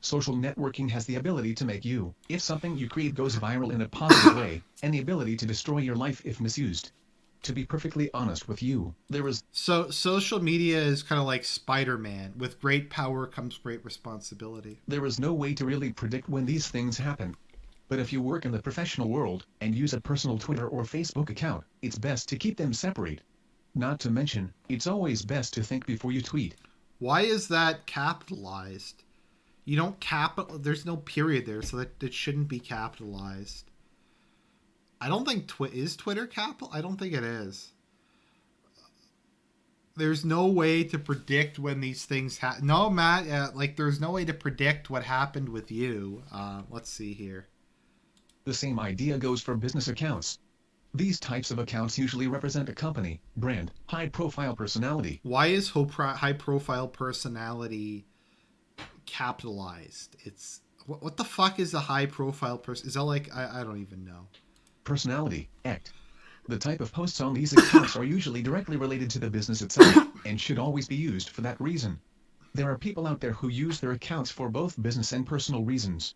Social networking has the ability to make you, if something you create goes viral in a positive way, and the ability to destroy your life if misused. To be perfectly honest with you, there is So social media is kind of like Spider-Man. With great power comes great responsibility. no way to really predict when these things happen. But if you work in the professional world and use a personal Twitter or Facebook account, it's best to keep them separate. Not to mention, it's always best to think before you tweet. Why is that capitalized? You don't there's no period there, so that it shouldn't be capitalized. I don't think is Twitter capital? I don't think it is. There's no way to predict when these things happen. No, Matt, like there's no way to predict what happened with you. Let's see here. The same idea goes for business accounts. These types of accounts usually represent a company, brand, high-profile personality. Why is high-profile personality capitalized? It's what the fuck is a high-profile person? Is that like I don't even know. Personality, act. The type of posts on these accounts are usually directly related to the business itself, and should always be used for that reason. There are people out there who use their accounts for both business and personal reasons.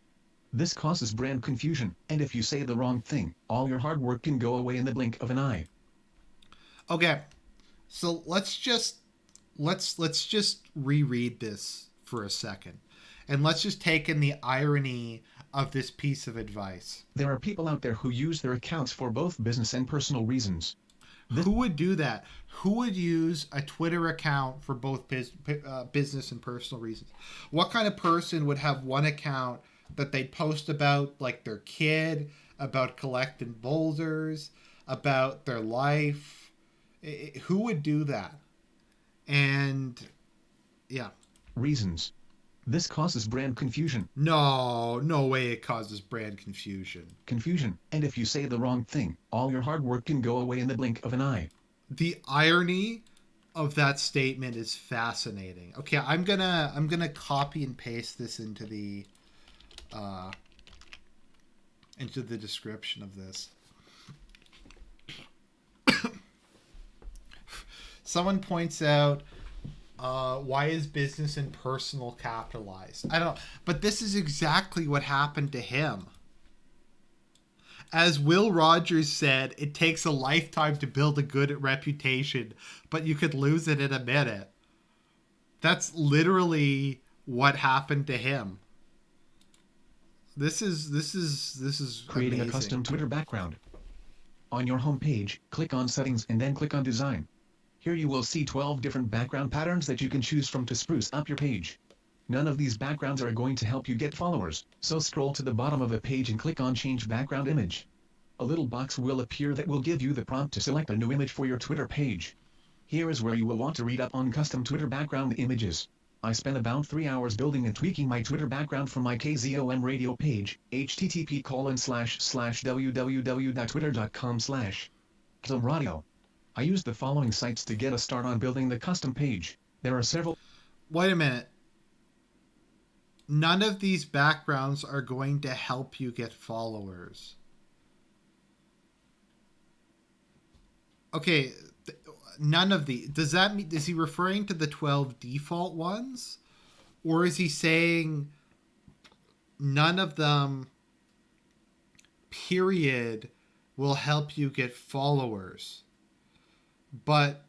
This causes brand confusion, and if you say the wrong thing, all your hard work can go away in the blink of an eye. Okay, so let's just reread this for a second, and let's just take in the irony of this piece of advice. There are people out there who use their accounts for both business and personal reasons. Who would do that? Who would use a Twitter account for both business and personal reasons? What kind of person would have one account that they'd post about, like their kid, about collecting boulders, about their life? Who would do that? And yeah. Reasons. This causes brand confusion. No way it causes brand confusion. And if you say the wrong thing, all your hard work can go away in the blink of an eye. The irony of that statement is fascinating. Okay, I'm gonna copy and paste this into the description of this. Someone points out, why is business and personal capitalized? I don't know. But this is exactly what happened to him. As Will Rogers said, it takes a lifetime to build a good reputation, but you could lose it in a minute. That's literally what happened to him. This is creating amazing. A custom Twitter background. On your home page, click on Settings and then click on Design. Here you will see 12 different background patterns that you can choose from to spruce up your page. None of these backgrounds are going to help you get followers, so scroll to the bottom of the page and click on Change Background Image. A little box will appear that will give you the prompt to select a new image for your Twitter page. Here is where you will want to read up on custom Twitter background images. I spent about 3 hours building and tweaking my Twitter background from my KZOM radio page, http://www.twitter.com/KZOM I used the following sites to get a start on building the custom page. There are several. Wait a minute. None of these backgrounds are going to help you get followers. Okay, none of the. Does that mean, is he referring to the 12 default ones? Or is he saying none of them, period, will help you get followers? But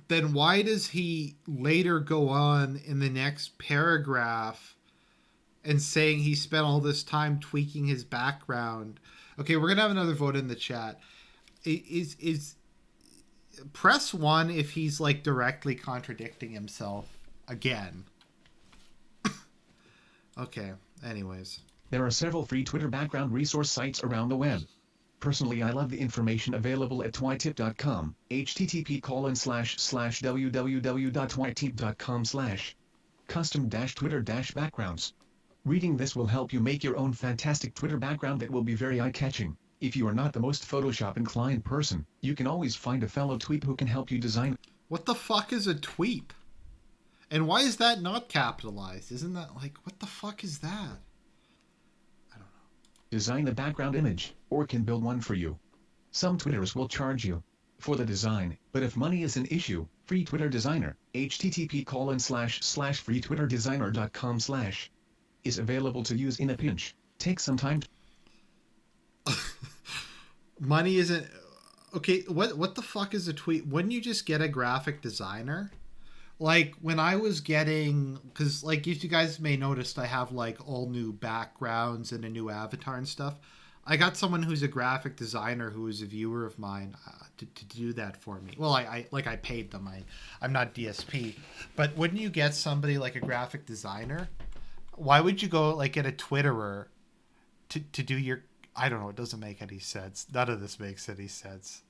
then why does he later go on in the next paragraph and saying he spent all this time tweaking his background? Okay, we're going to have another vote in the chat. is press 1 if he's like directly contradicting himself again. Okay, anyways. There are several free Twitter background resource sites around the web. Personally, I love the information available at twitip.com, http://www.twitip.com/ custom-Twitter-backgrounds. Reading this will help you make your own fantastic Twitter background that will be very eye-catching. If you are not the most Photoshop-inclined person, you can always find a fellow tweep who can help you design. What the fuck is a tweep? And why is that not capitalized? Isn't that like, what the fuck is that? I don't know. Design a background image, or can build one for you. Some Twitters will charge you for the design, but if money is an issue, Free Twitter Designer, http://freetwitterdesigner.com/ is available to use in a pinch. Take some time. Money isn't okay. What the fuck is a tweet? Wouldn't you just get a graphic designer? Like when I was getting, because like if you guys may noticed, I have like all new backgrounds and a new avatar and stuff. I got someone who's a graphic designer who is a viewer of mine to do that for me. Well, I paid them. I'm not DSP, but wouldn't you get somebody like a graphic designer? Why would you go like get a Twitterer to do your? I don't know. It doesn't make any sense. None of this makes any sense.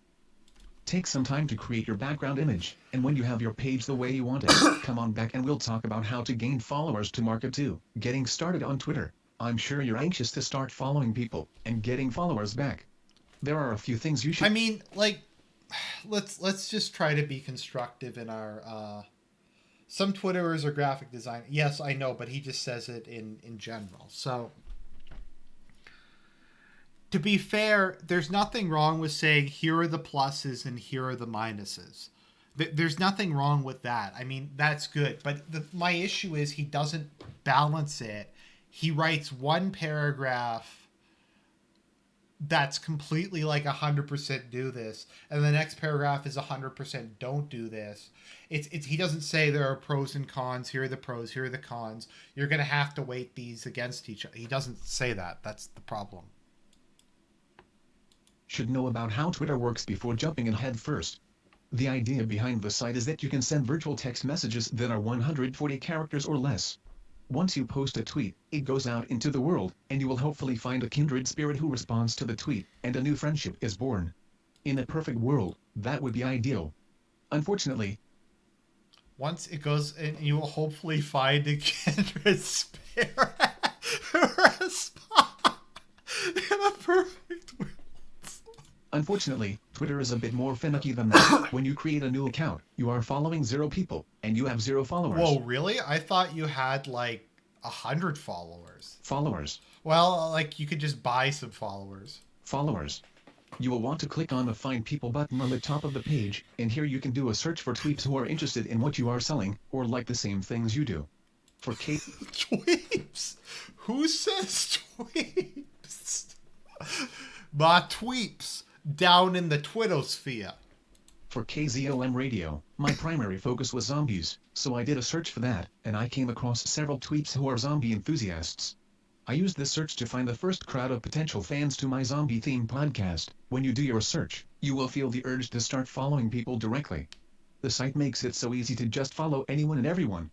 Take some time to create your background image, and when you have your page the way you want it, come on back and we'll talk about how to gain followers to market to. Getting started on Twitter. I'm sure you're anxious to start following people and getting followers back. There are a few things you should. I mean, like, let's just try to be constructive in our. Some Twitterers are graphic design. Yes, I know, but he just says it in general. So, to be fair, there's nothing wrong with saying here are the pluses and here are the minuses. There's nothing wrong with that. I mean, that's good. But my issue is he doesn't balance it. He writes one paragraph that's completely like 100% do this, and the next paragraph is 100% don't do this. It's he doesn't say there are pros and cons. Here are the pros. Here are the cons. You're gonna have to weight these against each other. He doesn't say that. That's the problem. Should know about how Twitter works before jumping in head first. The idea behind the site is that you can send virtual text messages that are 140 characters or less. Once you post a tweet, it goes out into the world, and you will hopefully find a kindred spirit who responds to the tweet, and a new friendship is born. In a perfect world, that would be ideal. Unfortunately, once it goes, and you will hopefully find a kindred spirit who responds in a perfect world. Unfortunately, Twitter is a bit more finicky than that. When you create a new account, you are following 0 people, and you have 0 followers. Whoa, really? I thought you had like 100 followers. Followers. Well, like you could just buy some followers. Followers. You will want to click on the Find People button on the top of the page, and here you can do a search for tweeps who are interested in what you are selling, or like the same things you do. For tweeps? Who says tweeps? My tweeps. Down in the Twittosphere. For KZOM radio, my primary focus was zombies, so I did a search for that, and I came across several tweeps who are zombie enthusiasts. I used this search to find the first crowd of potential fans to my zombie-themed podcast. When you do your search, you will feel the urge to start following people directly. The site makes it so easy to just follow anyone and everyone.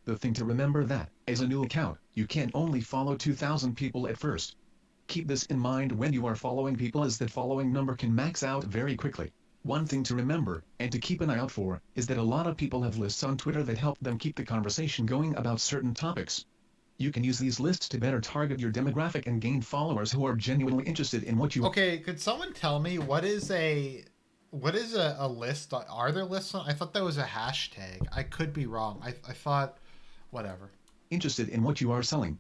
The thing to remember that, as a new account, you can only follow 2,000 people at first. Keep this in mind when you are following people, as that following number can max out very quickly. One thing to remember, and to keep an eye out for, is that a lot of people have lists on Twitter that help them keep the conversation going about certain topics. You can use these lists to better target your demographic and gain followers who are genuinely interested in what you... Okay, could someone tell me what is a list? Are there lists on? I thought that was a hashtag. I could be wrong. I thought, whatever. Interested in what you are selling.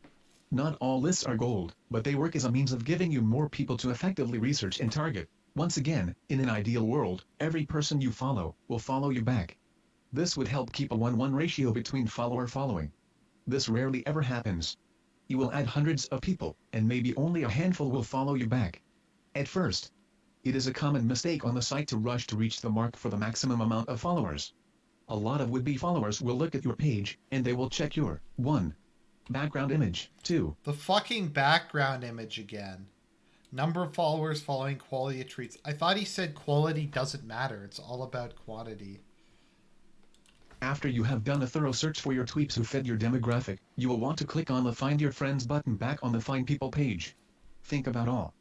Not all lists are gold, but they work as a means of giving you more people to effectively research and target. Once again, in an ideal world, every person you follow will follow you back. This would help keep a 1-1 ratio between follower following. This rarely ever happens. You will add hundreds of people, and maybe only a handful will follow you back. At first, it is a common mistake on the site to rush to reach the mark for the maximum amount of followers. A lot of would-be followers will look at your page, and they will check your 1. Background image, 2. The fucking background image again. Number of followers following quality of tweets. I thought he said quality doesn't matter. It's all about quantity. After you have done a thorough search for your tweets who fit your demographic, you will want to click on the Find Your Friends button back on the Find People page. Think about all.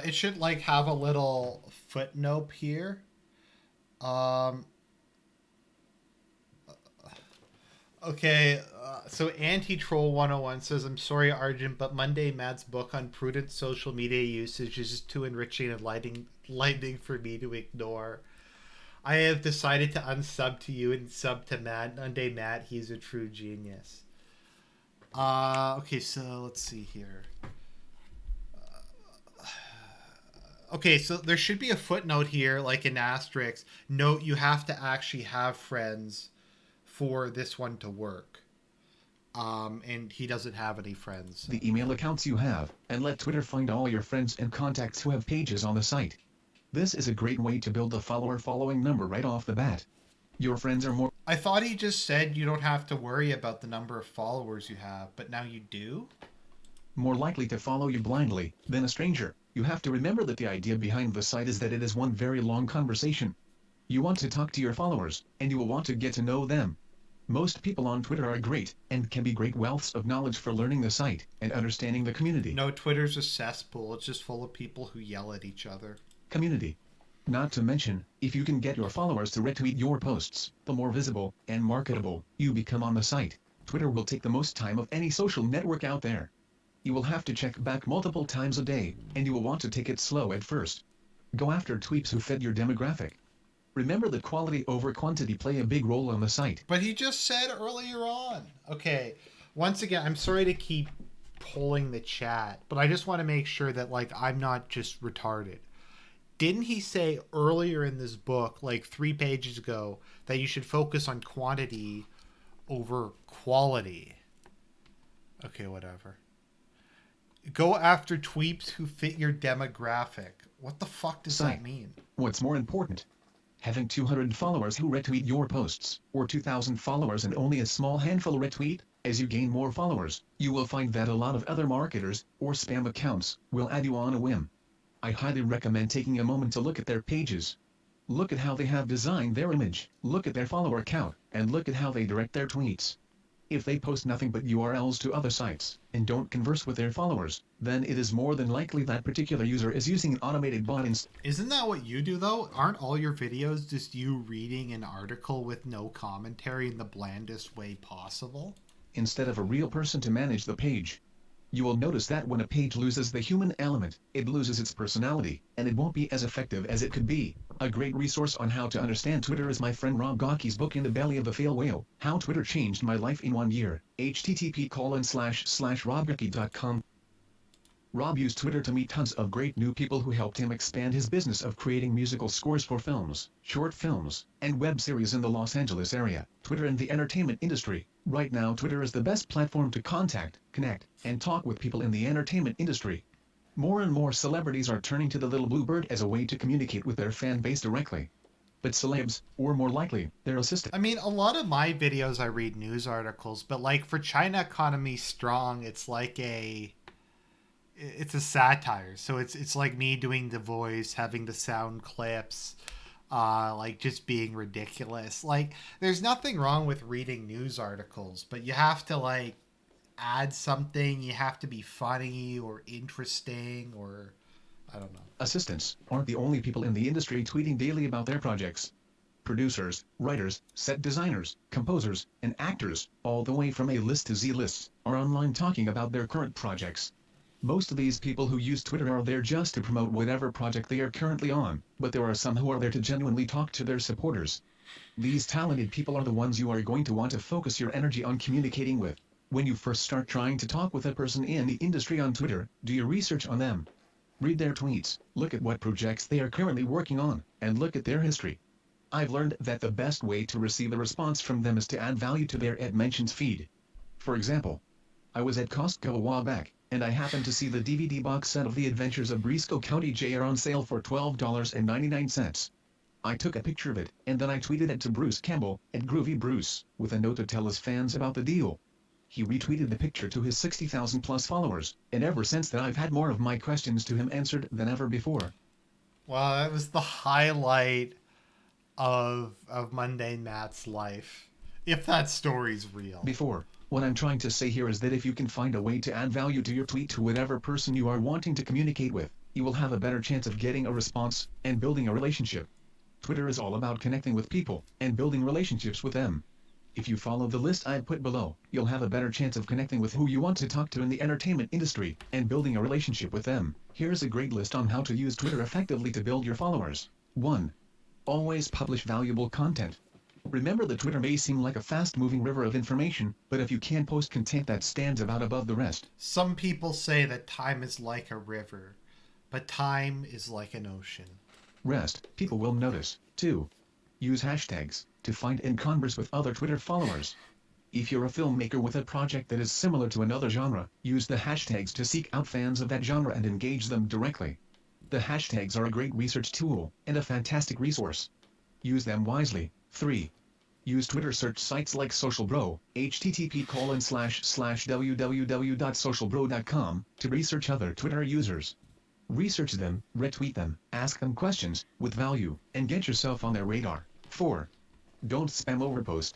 It should like have a little footnote here. Um, okay, so Anti Troll 101 says, I'm sorry, Argent, but Monday Matt's book on prudent social media usage is just too enriching and lightning for me to ignore. I have decided to unsub to you and sub to Matt. Monday Matt, he's a true genius. Okay, so let's see here. Okay, so there should be a footnote here, like an asterisk. Note you have to actually have friends for this one to work. And he doesn't have any friends. The email accounts you have, and let Twitter find all your friends and contacts who have pages on the site. This is a great way to build a follower following number right off the bat. Your friends are more... I thought he just said you don't have to worry about the number of followers you have, but now you do? more likely to follow you blindly than a stranger. You have to remember that the idea behind the site is that it is one very long conversation. You want to talk to your followers, and you will want to get to know them. Most people on Twitter are great, and can be great wealths of knowledge for learning the site, and understanding the community. No, Twitter's a cesspool. It's just full of people who yell at each other. Community. Not to mention, if you can get your followers to retweet your posts, the more visible and marketable you become on the site. Twitter will take the most time of any social network out there. You will have to check back multiple times a day, and you will want to take it slow at first. Go after tweets who fit your demographic. Remember that quality over quantity play a big role on the site. But he just said earlier on. Okay, once again, I'm sorry to keep pulling the chat, but I just want to make sure that like I'm not just retarded. Didn't he say earlier in this book, like 3 pages ago, that you should focus on quantity over quality? Okay, whatever. Go after tweeps who fit your demographic. What the fuck does that mean? What's more important? Having 200 followers who retweet your posts, or 2,000 followers and only a small handful retweet? As you gain more followers, you will find that a lot of other marketers, or spam accounts, will add you on a whim. I highly recommend taking a moment to look at their pages. Look at how they have designed their image, look at their follower count, and look at how they direct their tweets. If they post nothing but URLs to other sites, and don't converse with their followers, then it is more than likely that particular user is using an automated bot Isn't that what you do though? Aren't all your videos just you reading an article with no commentary in the blandest way possible? instead of a real person to manage the page. You will notice that when a page loses the human element, it loses its personality, and it won't be as effective as it could be. A great resource on how to understand Twitter is my friend Rob Gocki's book In the Belly of the Fail Whale, How Twitter Changed My Life in 1 Year, http://robgocki.com. Rob used Twitter to meet tons of great new people who helped him expand his business of creating musical scores for films, short films, and web series in the Los Angeles area, Twitter and the entertainment industry. Right now Twitter is the best platform to contact, connect, and talk with people in the entertainment industry. More and more celebrities are turning to the little blue bird as a way to communicate with their fan base directly. But celebs, or more likely, their assistant. I mean, a lot of my videos I read news articles, but like for China Economy Strong, it's a satire. So it's like me doing the voice, having the sound clips, like just being ridiculous. Like there's nothing wrong with reading news articles, but you have to like add something. You have to be funny or interesting or I don't know. Assistants aren't the only people in the industry tweeting daily about their projects. Producers, writers, set designers, composers, and actors, all the way from A-list to Z-list, are online talking about their current projects. Most of these people who use Twitter are there just to promote whatever project they are currently on, but there are some who are there to genuinely talk to their supporters. These talented people are the ones you are going to want to focus your energy on communicating with. When you first start trying to talk with a person in the industry on Twitter, do your research on them. Read their tweets, look at what projects they are currently working on, and look at their history. I've learned that the best way to receive a response from them is to add value to their Ed Mentions feed. For example, I was at Costco a while back, and I happened to see the DVD box set of The Adventures of Briscoe County Jr. on sale for $12.99. I took a picture of it, and then I tweeted it to Bruce Campbell, at Groovy Bruce, with a note to tell his fans about the deal. He retweeted the picture to his 60,000 plus followers, and ever since that I've had more of my questions to him answered than ever before. Well, that was the highlight of Mundane Matt's life, if that story's real. Before, what I'm trying to say here is that if you can find a way to add value to your tweet to whatever person you are wanting to communicate with, you will have a better chance of getting a response and building a relationship. Twitter is all about connecting with people and building relationships with them. If you follow the list I put below, you'll have a better chance of connecting with who you want to talk to in the entertainment industry and building a relationship with them. Here's a great list on how to use Twitter effectively to build your followers. 1. Always publish valuable content. Remember that Twitter may seem like a fast-moving river of information, but if you can post content that stands out above the rest. Some people say that time is like a river, but time is like an ocean. Rest, people will notice. 2. Use hashtags to find and converse with other Twitter followers. If you're a filmmaker with a project that is similar to another genre, use the hashtags to seek out fans of that genre and engage them directly. The hashtags are a great research tool and a fantastic resource. Use them wisely. 3. Use Twitter search sites like SocialBro, http://www.socialbro.com, to research other Twitter users. Research them, retweet them, ask them questions with value, and get yourself on their radar. 4. Don't spam overpost.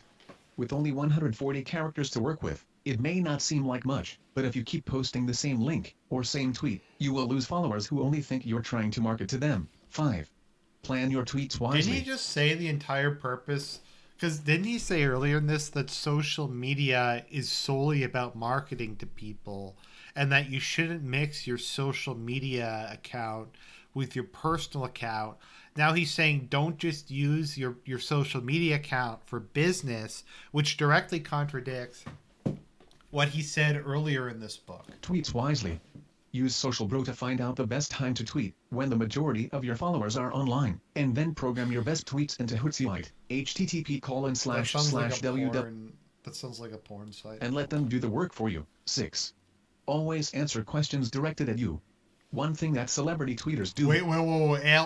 With only 140 characters to work with, it may not seem like much, but if you keep posting the same link or same tweet, you will lose followers who only think you're trying to market to them. 5. Plan your tweets wisely. Didn't he just say the entire purpose? Because didn't he say earlier in this that social media is solely about marketing to people and that you shouldn't mix your social media account with your personal account? Now he's saying don't just use your social media account for business, which directly contradicts what he said earlier in this book. Tweets wisely. Use SocialBro to find out the best time to tweet when the majority of your followers are online, and then program your best tweets into Hootsuite, http://www. That sounds like a porn site. And let them do the work for you. 6. Always answer questions directed at you. One thing that celebrity tweeters do. Wait.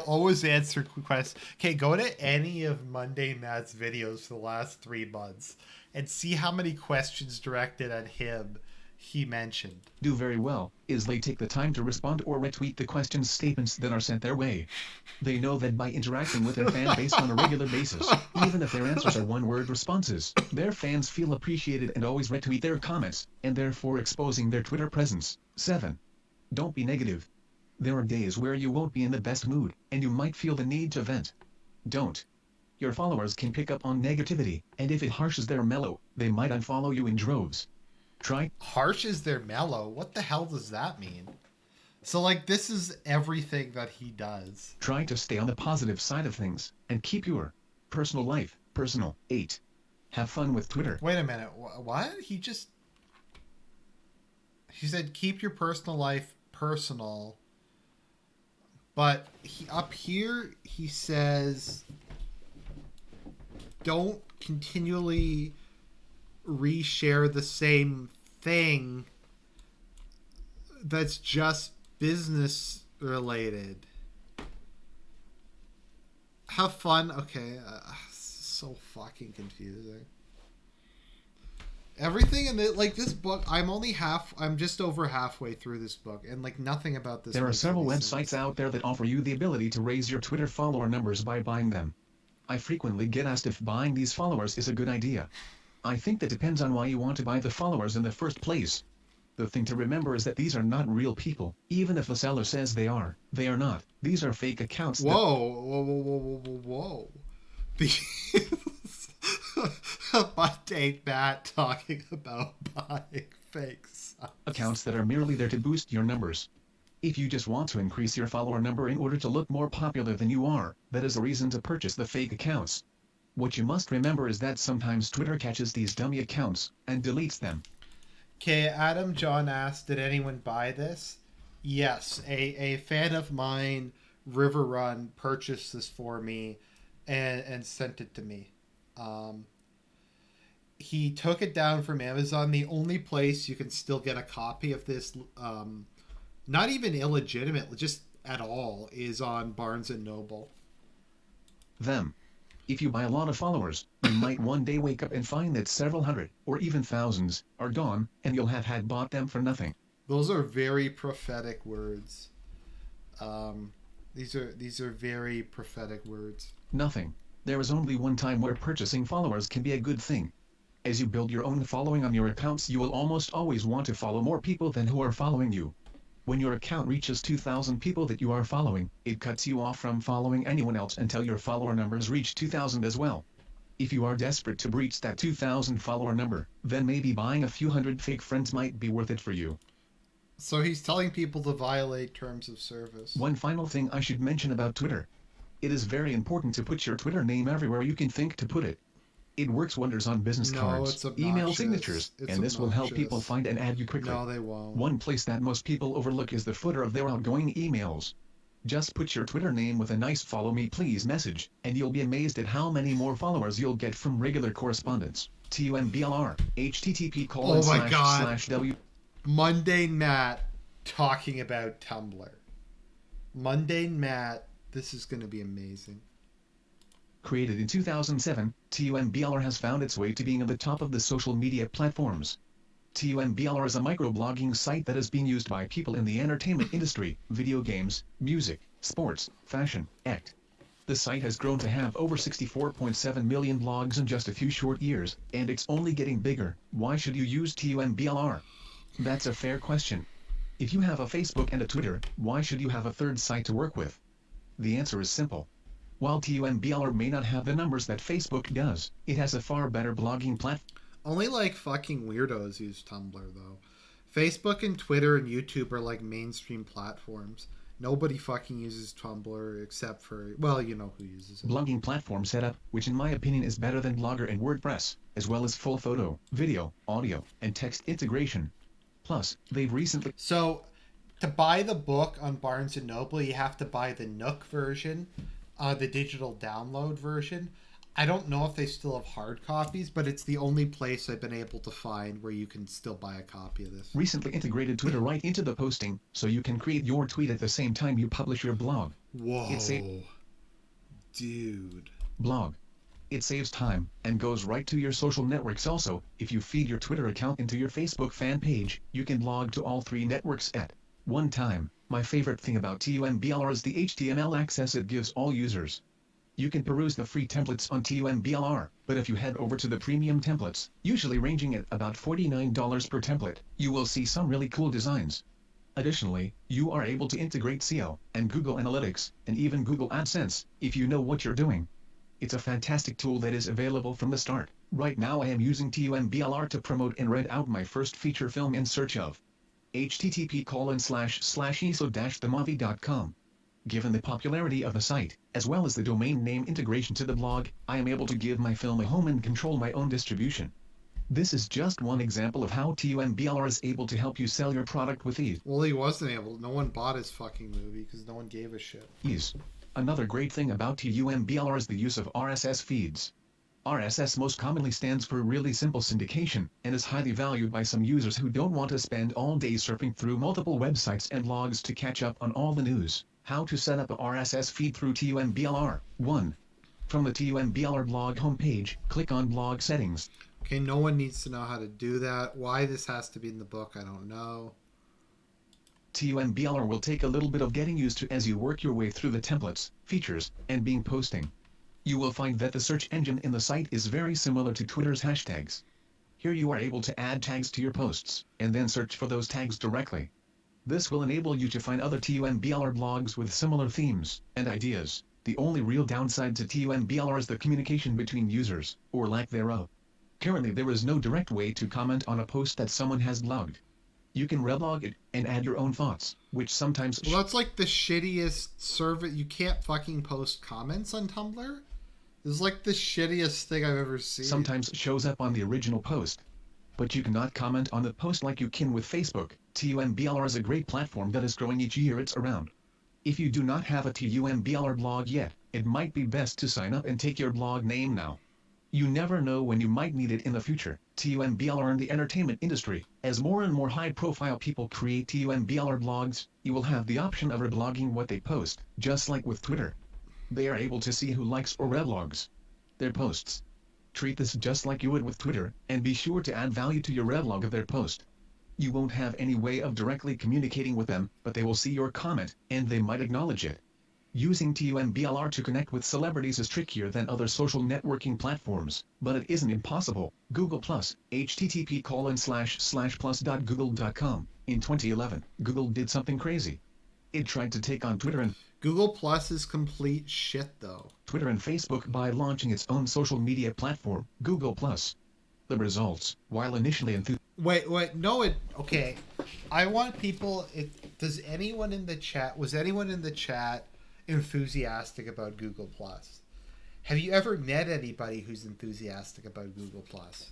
Always answer questions. Okay, go to any of Mundane Matt's videos for the last 3 months and see how many questions directed at him he mentioned. Do very well is they take the time to respond or retweet the questions statements that are sent their way. They know that by interacting with their fan base on a regular basis, even if their answers are one-word responses, their fans feel appreciated and always retweet their comments, and therefore exposing their Twitter presence. 7. Don't be negative. There are days where you won't be in the best mood, and you might feel the need to vent. Don't. Your followers can pick up on negativity, and if it harshes their mellow, they might unfollow you in droves. Harshes their mellow? What the hell does that mean? So, like, this is everything that he does. Try to stay on the positive side of things, and keep your personal life personal. 8. Have fun with Twitter. Wait a minute. What? He said keep your personal life personal. But up here, he says don't continually reshare the same thing that's just business related. Have fun. Okay. So fucking confusing. Everything in it, like this book, I'm just over halfway through this book, and like nothing about this. There are several websites out there that offer you the ability to raise your Twitter follower numbers by buying them. I frequently get asked if buying these followers is a good idea. I think that depends on why you want to buy the followers in the first place. The thing to remember is that these are not real people. Even if the seller says they are not. These are fake accounts. Whoa. Mundane Matt talking about buying fake subs. Accounts that are merely there to boost your numbers. If you just want to increase your follower number in order to look more popular than you are, that is a reason to purchase the fake accounts. What you must remember is that sometimes Twitter catches these dummy accounts and deletes them. Okay, Adam John asked, did anyone buy this? Yes, a fan of mine, River Run, purchased this for me and sent it to me. He took it down from Amazon. The only place you can still get a copy of this, not even illegitimate, just at all, is on Barnes & Noble. If you buy a lot of followers, You might one day wake up and find that several hundred, or even thousands, are gone, and you'll have had bought them for nothing. Those are very prophetic words. Um, these are very prophetic words. Nothing. There is only one time where purchasing followers can be a good thing. As you build your own following on your accounts, you will almost always want to follow more people than who are following you. When your account reaches 2,000 people that you are following, it cuts you off from following anyone else until your follower numbers reach 2,000 as well. If you are desperate to breach that 2,000 follower number, then maybe buying a few hundred fake friends might be worth it for you. So he's telling people to violate terms of service. One final thing I should mention about Twitter. It is very important to put your Twitter name everywhere you can think to put it. It works wonders on business No, cards, it's obnoxious. email signatures, It's and this will help obnoxious. people find and add you quickly. No, they won't. One place that most people overlook is the footer of their outgoing emails. Just put your Twitter name with a nice follow me please message, and you'll be amazed at how many more followers you'll get from regular correspondence. TUMBLR, http Oh my God. //w. Mundane Matt talking about Tumblr. Mundane Matt, this is going to be amazing. Created in 2007, TUMBLR has found its way to being at the top of the social media platforms. TUMBLR is a microblogging site that is being used by people in the entertainment industry, video games, music, sports, fashion, act. The site has grown to have over 64.7 million blogs in just a few short years, and it's only getting bigger. Why should you use TUMBLR? That's a fair question. If you have a Facebook and a Twitter, why should you have a third site to work with? The answer is simple. While TUMBLR may not have the numbers that Facebook does, it has a far better blogging platform. Only like fucking weirdos use Tumblr though. Facebook and Twitter and YouTube are like mainstream platforms. Nobody fucking uses Tumblr except for, well, you know who uses it. Blogging platform setup, which in my opinion is better than Blogger and WordPress, as well as full photo, video, audio, and text integration. Plus, they've recently... So, to buy the book on Barnes & Noble, you have to buy the Nook version, the digital download version. I don't know if they still have hard copies, but it's the only place I've been able to find where you can still buy a copy of this. Recently integrated Twitter right into the posting, so you can create your tweet at the same time you publish your blog. Whoa. Dude. Blog. It saves time, and goes right to your social networks also. If you feed your Twitter account into your Facebook fan page, you can blog to all three networks at one time. My favorite thing about TUMBLR is the HTML access it gives all users. You can peruse the free templates on TUMBLR, but if you head over to the premium templates, usually ranging at about $49 per template, you will see some really cool designs. Additionally, you are able to integrate SEO, and Google Analytics, and even Google AdSense, if you know what you're doing. It's a fantastic tool that is available from the start. Right now I am using TUMBLR to promote and rent out my first feature film In Search Of. http://eso-themovie.com. Given the popularity of the site, as well as the domain name integration to the blog, I am able to give my film a home and control my own distribution. This is just one example of how TUMBLR is able to help you sell your product with ease. Well, he wasn't able. No one bought his fucking movie because no one gave a shit. Another great thing about TUMBLR is the use of RSS feeds. RSS most commonly stands for really simple syndication, and is highly valued by some users who don't want to spend all day surfing through multiple websites and blogs to catch up on all the news. How to set up a RSS feed through TUMBLR. 1. From the TUMBLR blog homepage, click on Blog Settings. Okay, no one needs to know how to do that. Why this has to be in the book, I don't know. TUMBLR will take a little bit of getting used to as you work your way through the templates, features, and being posting. You will find that the search engine in the site is very similar to Twitter's hashtags. Here you are able to add tags to your posts, and then search for those tags directly. This will enable you to find other TUMBLR blogs with similar themes and ideas. The only real downside to TUMBLR is the communication between users, or lack thereof. Currently there is no direct way to comment on a post that someone has blogged. You can reblog it, and add your own thoughts, which sometimes... Well, that's like the shittiest service. You can't fucking post comments on Tumblr? This is like the shittiest thing I've ever seen. Sometimes shows up on the original post. But you cannot comment on the post like you can with Facebook. TUMBLR is a great platform that is growing each year it's around. If you do not have a TUMBLR blog yet, it might be best to sign up and take your blog name now. You never know when you might need it in the future. TUMBLR in the entertainment industry. As more and more high-profile people create TUMBLR blogs, you will have the option of reblogging what they post, just like with Twitter. They are able to see who likes or reblogs their posts. Treat this just like you would with Twitter, and be sure to add value to your revlog of their post. You won't have any way of directly communicating with them, but they will see your comment, and they might acknowledge it. Using TUMBLR to connect with celebrities is trickier than other social networking platforms, but it isn't impossible. Google+, http://plus.google.com. In 2011, Google did something crazy. It tried to take on Google Plus is complete shit, though. Twitter and Facebook by launching its own social media platform, Google+. The results, while initially Wait, no, okay. I want people, was anyone in the chat enthusiastic about Google Plus? Have you ever met anybody who's enthusiastic about Google Plus?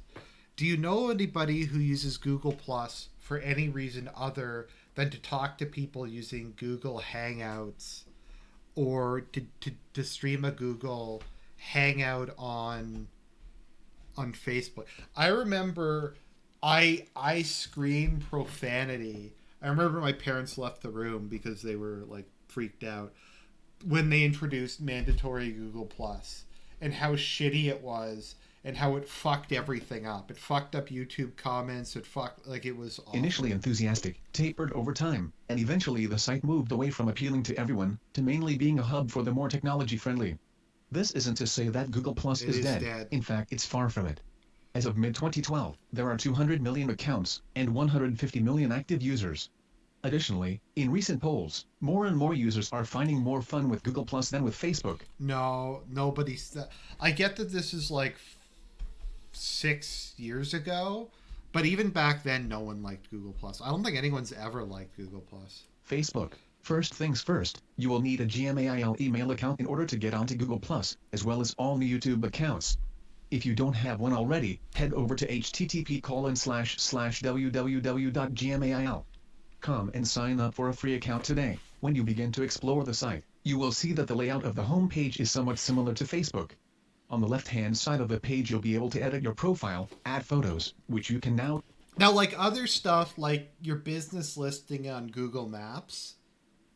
Do you know anybody who uses Google Plus for any reason other than to talk to people using Google Hangouts or to stream a Google Hangout on Facebook? I remember I screamed profanity. I remember my parents left the room because they were like freaked out when they introduced mandatory Google Plus and how shitty it was and how it fucked everything up. It fucked up YouTube comments. It was awful. Initially enthusiastic, tapered over time, and eventually the site moved away from appealing to everyone to mainly being a hub for the more technology-friendly. This isn't to say that Google Plus is dead. In fact, it's far from it. As of mid-2012, there are 200 million accounts and 150 million active users. Additionally, in recent polls, more and more users are finding more fun with Google Plus than with Facebook. No, nobody's... I get that this is like 6 years ago, but even back then, no one liked Google Plus. I don't think anyone's ever liked Google Plus. Facebook. First things first, you will need a Gmail email account in order to get onto Google Plus, as well as all new YouTube accounts. If you don't have one already, head over to http://www.gmail.com and sign up for a free account today. When you begin to explore the site, you will see that the layout of the home page is somewhat similar to Facebook. On the left-hand side of the page you'll be able to edit your profile, add photos, which you can now... Now, like other stuff, like your business listing on Google Maps,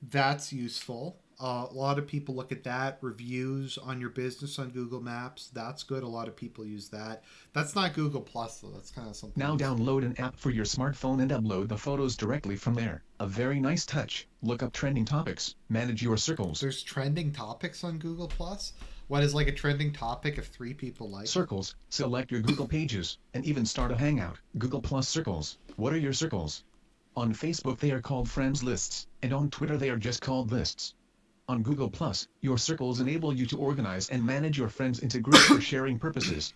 that's useful. A lot of people look at that. Reviews on your business on Google Maps, that's good. A lot of people use that. That's not Google Plus, though. That's kind of something. Now download an app for your smartphone and upload the photos directly from there. A very nice touch. Look up trending topics. Manage your circles. There's trending topics on Google Plus? What is like a trending topic if 3 people like circles? Select your Google pages, and even start a hangout. Google Plus circles. What are your circles? On Facebook they are called friends lists, and on Twitter they are just called lists. On Google Plus, your circles enable you to organize and manage your friends into groups for sharing purposes.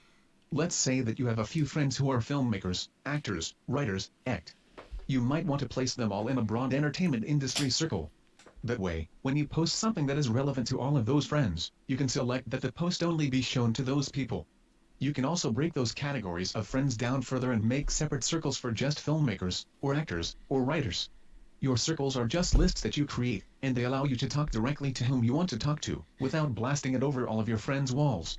Let's say that you have a few friends who are filmmakers, actors, writers, act. You might want to place them all in a broad entertainment industry circle. That way, when you post something that is relevant to all of those friends, you can select that the post only be shown to those people. You can also break those categories of friends down further and make separate circles for just filmmakers, or actors, or writers. Your circles are just lists that you create, and they allow you to talk directly to whom you want to talk to, without blasting it over all of your friends' walls.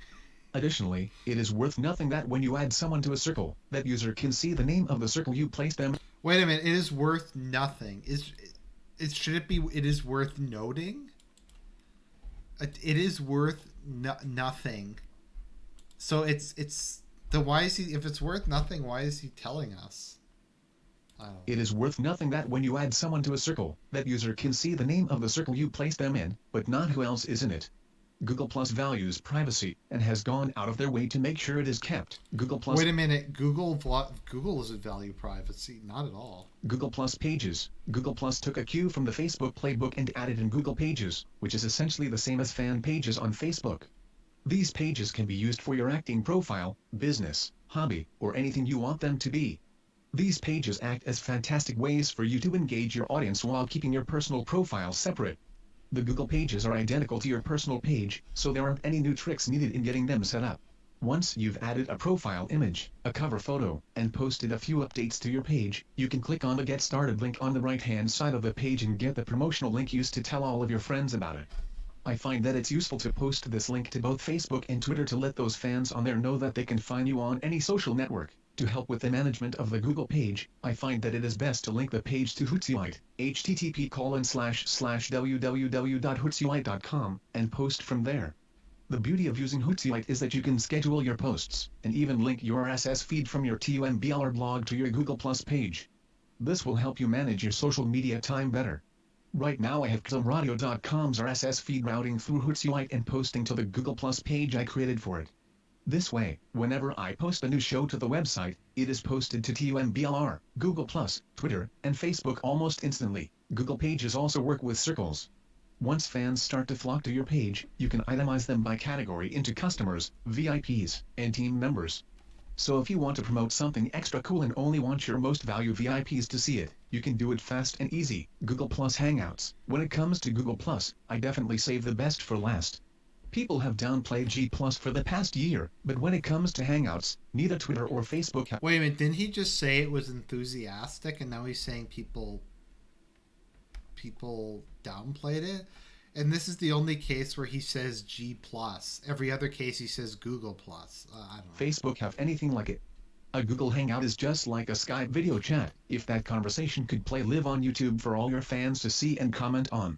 Additionally, it is worth nothing that when you add someone to a circle, that user can see the name of the circle you placed them. Wait a minute, it is worth nothing. Should it be, it is worth noting? It is worth nothing. So why is he, if it's worth nothing, why is he telling us? It is worth nothing that when you add someone to a circle, that user can see the name of the circle you placed them in, but not who else is in it. Google Plus values privacy, and has gone out of their way to make sure it is kept. Google Plus... Wait a minute, Google doesn't value privacy, not at all. Google Plus pages. Google Plus took a cue from the Facebook playbook and added in Google Pages, which is essentially the same as fan pages on Facebook. These pages can be used for your acting profile, business, hobby, or anything you want them to be. These pages act as fantastic ways for you to engage your audience while keeping your personal profile separate. The Google Pages are identical to your personal page, so there aren't any new tricks needed in getting them set up. Once you've added a profile image, a cover photo, and posted a few updates to your page, you can click on the Get Started link on the right-hand side of the page and get the promotional link used to tell all of your friends about it. I find that it's useful to post this link to both Facebook and Twitter to let those fans on there know that they can find you on any social network. To help with the management of the Google page, I find that it is best to link the page to Hootsuite, http://www.hootsuite.com, and post from there. The beauty of using Hootsuite is that you can schedule your posts, and even link your RSS feed from your TUMBLR blog to your Google Plus page. This will help you manage your social media time better. Right now I have XMRadio.com's RSS feed routing through Hootsuite and posting to the Google Plus page I created for it. This way, whenever I post a new show to the website, it is posted to TUMBLR, Google Plus, Twitter, and Facebook almost instantly. Google Pages also work with circles. Once fans start to flock to your page, you can itemize them by category into customers, VIPs, and team members. So if you want to promote something extra cool and only want your most valued VIPs to see it, you can do it fast and easy. Google Plus Hangouts. When it comes to Google Plus, I definitely save the best for last. People have downplayed G Plus for the past year, but when it comes to Hangouts, neither Twitter or Facebook have... Wait a minute, didn't he just say it was enthusiastic, and now he's saying people downplayed it? And this is the only case where he says G plus. Every other case he says Google plus. I don't know. Facebook have anything like it. A Google Hangout is just like a Skype video chat, if that conversation could play live on YouTube for all your fans to see and comment on.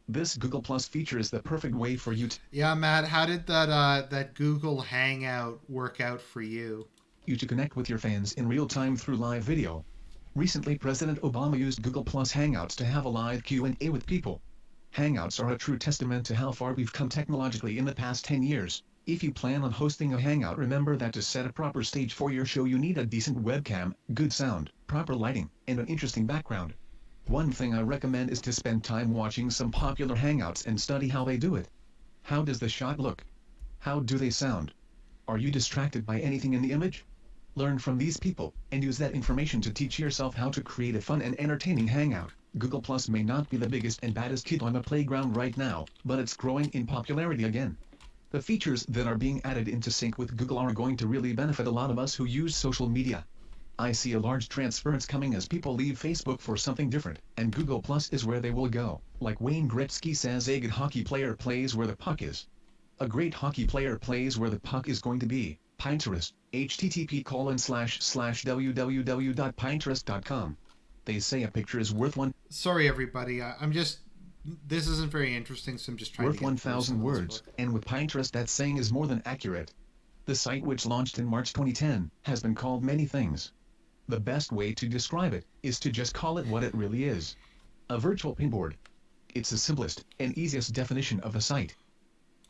This Google Plus feature is the perfect way for you to... Yeah, Matt, how did that Google Hangout work out for you? You to connect with your fans in real time through live video. Recently President Obama used Google Plus Hangouts to have a live Q&A with people. Hangouts are a true testament to how far we've come technologically in the past 10 years. If you plan on hosting a Hangout, remember that to set a proper stage for your show you need a decent webcam, good sound, proper lighting, and an interesting background. One thing I recommend is to spend time watching some popular Hangouts and study how they do it. How does the shot look? How do they sound? Are you distracted by anything in the image? Learn from these people, and use that information to teach yourself how to create a fun and entertaining Hangout. Google Plus may not be the biggest and baddest kid on the playground right now, but it's growing in popularity again. The features that are being added into sync with Google are going to really benefit a lot of us who use social media. I see a large transference coming as people leave Facebook for something different, and Google Plus is where they will go. Like Wayne Gretzky says, a good hockey player plays where the puck is. A great hockey player plays where the puck is going to be. Pinterest, http://www.pinterest.com. They say a picture is worth one... Sorry, everybody. I'm just... This isn't very interesting, so I'm just trying to worth get 1,000 words, and with Pinterest that saying is more than accurate. The site, which launched in March 2010, has been called many things. The best way to describe it is to just call it what it really is. A virtual pinboard. It's the simplest and easiest definition of a site.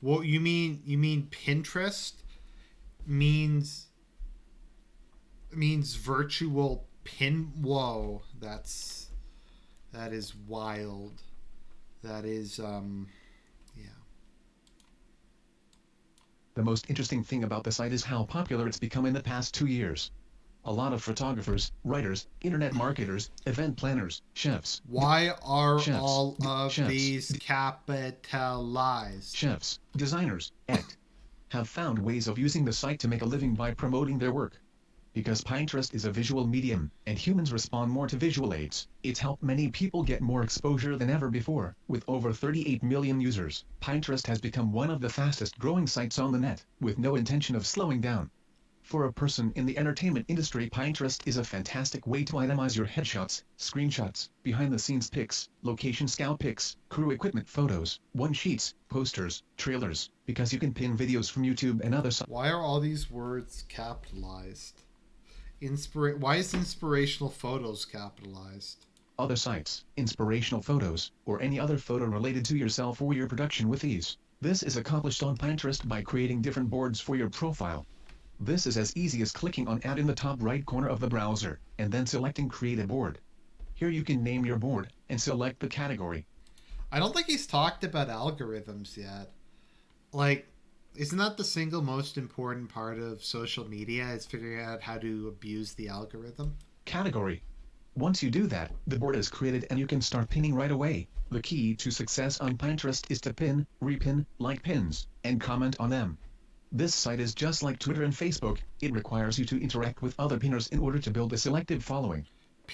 Well, you mean Pinterest means virtual pin? Whoa, that is wild. That is yeah. The most interesting thing about the site is how popular it's become in the past 2 years. A lot of photographers, writers, internet marketers, event planners, chefs. Why are chefs, all of chefs, these capitalized? Chefs, designers, have found ways of using the site to make a living by promoting their work. Because Pinterest is a visual medium, and humans respond more to visual aids, it's helped many people get more exposure than ever before. With over 38 million users, Pinterest has become one of the fastest growing sites on the net, with no intention of slowing down. For a person in the entertainment industry, Pinterest is a fantastic way to itemize your headshots, screenshots, behind-the-scenes pics, location scout pics, crew equipment photos, one-sheets, posters, trailers, because you can pin videos from YouTube and other sites. Why are all these words capitalized? Why is inspirational photos capitalized? Other sites, inspirational photos, or any other photo related to yourself or your production with ease. This is accomplished on Pinterest by creating different boards for your profile. This is as easy as clicking on Add in the top right corner of the browser, and then selecting Create a Board. Here you can name your board, and select the category. I don't think he's talked about algorithms yet. Like, isn't that the single most important part of social media, is figuring out how to abuse the algorithm? Category. Once you do that, the board is created and you can start pinning right away. The key to success on Pinterest is to pin, repin, like pins, and comment on them. This site is just like Twitter and Facebook. It requires you to interact with other pinners in order to build a selective following.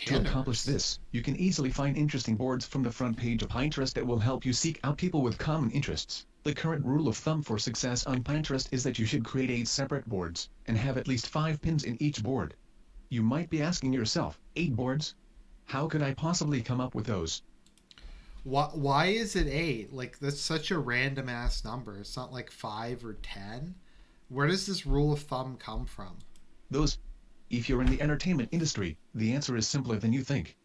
To accomplish this, you can easily find interesting boards from the front page of Pinterest that will help you seek out people with common interests. The current rule of thumb for success on Pinterest is that you should create 8 separate boards, and have at least 5 pins in each board. You might be asking yourself, 8 boards? How could I possibly come up with those? Why is it 8? Like, that's such a random ass number. It's not like 5 or 10. Where does this rule of thumb come from? Those. If you're in the entertainment industry, the answer is simpler than you think.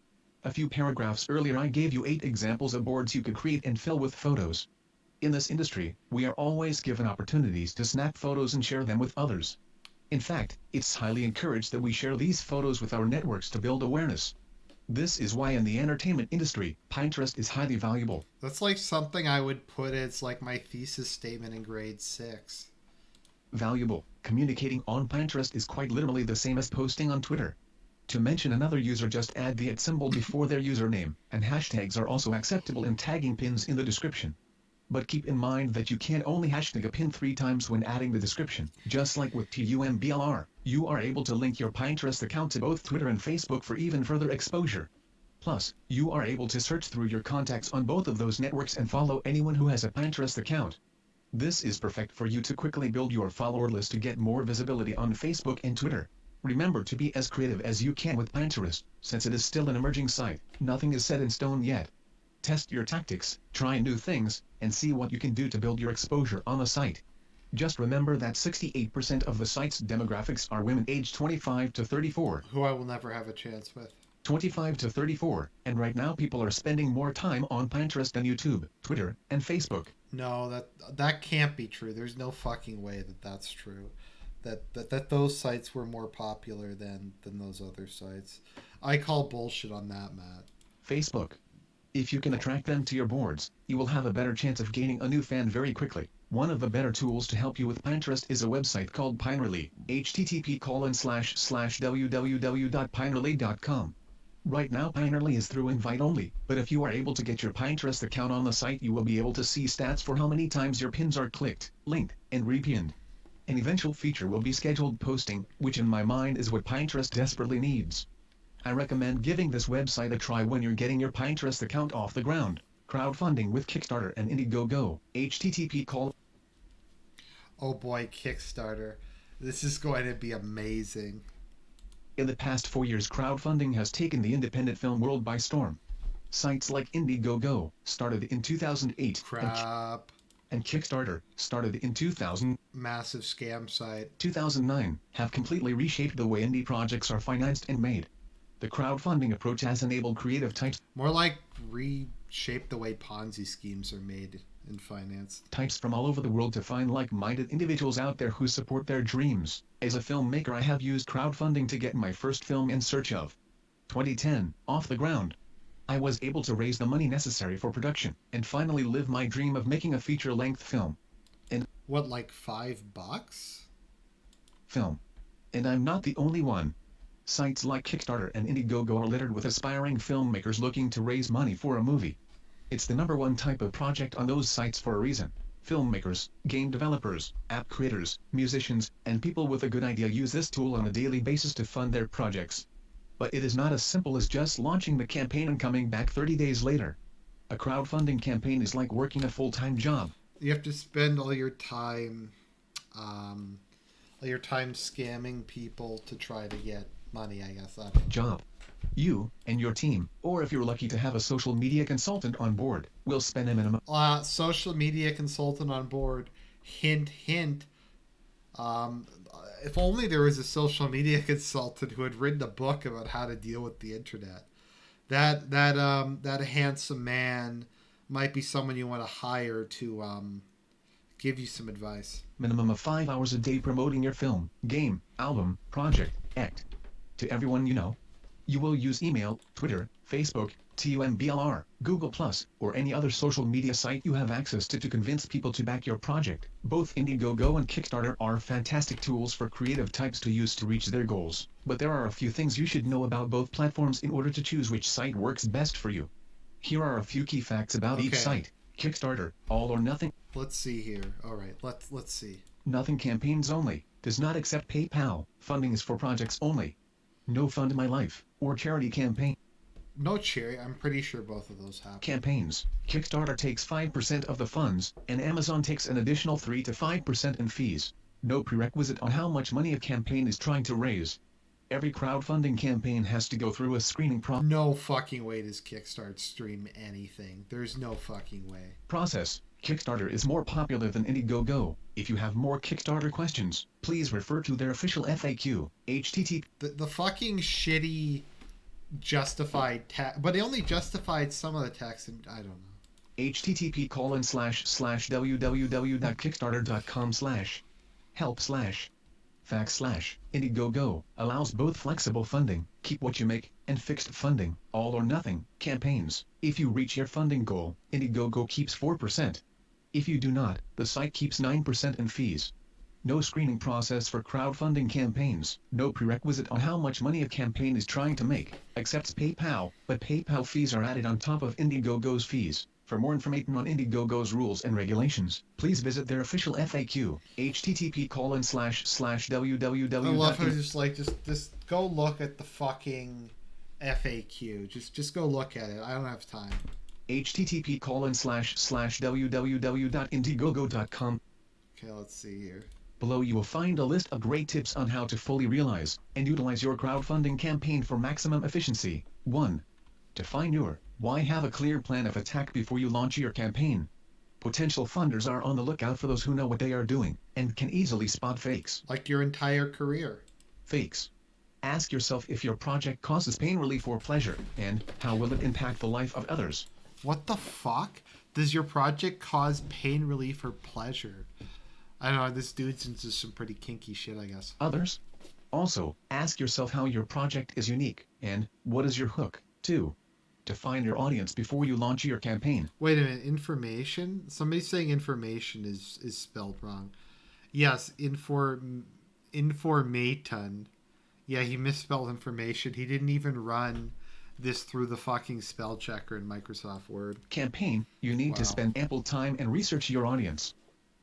A few paragraphs earlier I gave you 8 examples of boards you could create and fill with photos. In this industry, we are always given opportunities to snap photos and share them with others. In fact, it's highly encouraged that we share these photos with our networks to build awareness. This is why in the entertainment industry, Pinterest is highly valuable. That's like something I would put as like my thesis statement in grade 6. Valuable. Communicating on Pinterest is quite literally the same as posting on Twitter. To mention another user, just add the @ symbol before their username, and hashtags are also acceptable in tagging pins in the description. But keep in mind that you can only hashtag a pin 3 times when adding the description. Just like with TUMBLR, you are able to link your Pinterest account to both Twitter and Facebook for even further exposure. Plus, you are able to search through your contacts on both of those networks and follow anyone who has a Pinterest account. This is perfect for you to quickly build your follower list to get more visibility on Facebook and Twitter. Remember to be as creative as you can with Pinterest, since it is still an emerging site. Nothing is set in stone yet. Test your tactics, try new things, and see what you can do to build your exposure on the site. Just remember that 68% of the site's demographics are women aged 25 to 34. Who I will never have a chance with. 25 to 34, and right now people are spending more time on Pinterest than YouTube, Twitter, and Facebook. No, that can't be true. There's no fucking way that that's true. That those sites were more popular than those other sites. I call bullshit on that, Matt. Facebook. If you can attract them to your boards, you will have a better chance of gaining a new fan very quickly. One of the better tools to help you with Pinterest is a website called Pinerly, http://www.pinerly.com. Right now Pinerly is through invite only, but if you are able to get your Pinterest account on the site, you will be able to see stats for how many times your pins are clicked, linked, and repinned. An eventual feature will be scheduled posting, which in my mind is what Pinterest desperately needs. I recommend giving this website a try when you're getting your Pinterest account off the ground. Crowdfunding with Kickstarter and Indiegogo. http:// Oh boy, Kickstarter. This is going to be amazing. In the past 4 years, crowdfunding has taken the independent film world by storm. Sites like Indiegogo started in 2008, Crap. and Kickstarter started in 2000. Massive scam site. 2009 have completely reshaped the way indie projects are financed and made. The crowdfunding approach has enabled creative types More like reshape the way Ponzi schemes are made and financed. from all over the world to find like-minded individuals out there who support their dreams. As a filmmaker, I have used crowdfunding to get my first film In Search of 2010 off the ground. I was able to raise the money necessary for production and finally live my dream of making a feature-length film. What, like $5? And I'm not the only one. Sites like Kickstarter and Indiegogo are littered with aspiring filmmakers looking to raise money for a movie. It's the #1 type of project on those sites for a reason. Filmmakers, game developers, app creators, musicians, and people with a good idea use this tool on a daily basis to fund their projects. But it is not as simple as just launching the campaign and coming back 30 days later. A crowdfunding campaign is like working a full-time job. You have to spend all your time scamming people to try to get money, I guess. I don't know. Job. You and your team, or if you're lucky to have a social media consultant on board, will spend a minimum. Social media consultant on board. Hint, hint. If only there was a social media consultant who had written a book about how to deal with the internet. That handsome man might be someone you want to hire to give you some advice. Minimum of 5 hours a day promoting your film, game, album, project, act. To everyone you know. You will use email, Twitter, Facebook, TUMBLR, Google+, or any other social media site you have access to convince people to back your project. Both Indiegogo and Kickstarter are fantastic tools for creative types to use to reach their goals. But there are a few things you should know about both platforms in order to choose which site works best for you. Here are a few key facts about each site. Kickstarter, all or nothing. Let's see here. All right, let's see. Nothing campaigns only. Does not accept PayPal. Funding is for projects only. No Fund My Life or charity campaign. No charity. I'm pretty sure both of those happen. Campaigns. Kickstarter takes 5% of the funds, and Amazon takes an additional 3 to 5% in fees. No prerequisite on how much money a campaign is trying to raise. Every crowdfunding campaign has to go through a screening No fucking way does Kickstart stream anything. There's no fucking way. process. Kickstarter is more popular than Indiegogo. If you have more Kickstarter questions, please refer to their official FAQ. http The fucking shitty justified text, but it only justified some of the text, and I don't know. http://www.kickstarter.com/help/fax/Indiegogo allows both flexible funding, keep what you make, and fixed funding, all or nothing, campaigns. If you reach your funding goal, Indiegogo keeps 4%. If you do not, the site keeps 9% in fees. No screening process for crowdfunding campaigns. No prerequisite on how much money a campaign is trying to make. Accepts PayPal, but PayPal fees are added on top of Indiegogo's fees. For more information on Indiegogo's rules and regulations, please visit their official FAQ. http://www. I love how just go look at the fucking FAQ. Just go look at it. I don't have time. http://www.indiegogo.com. Okay, let's see here. Below you will find a list of great tips on how to fully realize and utilize your crowdfunding campaign for maximum efficiency. 1. Define your why. Have a clear plan of attack before you launch your campaign. Potential funders are on the lookout for those who know what they are doing and can easily spot fakes. Like your entire career. Fakes. Ask yourself if your project causes pain relief or pleasure, and how will it impact the life of others. What the fuck? Does your project cause pain relief or pleasure? I don't know, this dude's into some pretty kinky shit, I guess. Others. Also, ask yourself how your project is unique, and what is your hook. 2. Define your audience before you launch your campaign. Wait a minute, information? Somebody's saying information is spelled wrong. Yes, informaton. Yeah, he misspelled information. He didn't even run this through the fucking spell checker in Microsoft Word. Campaign, you need to spend ample time and research your audience.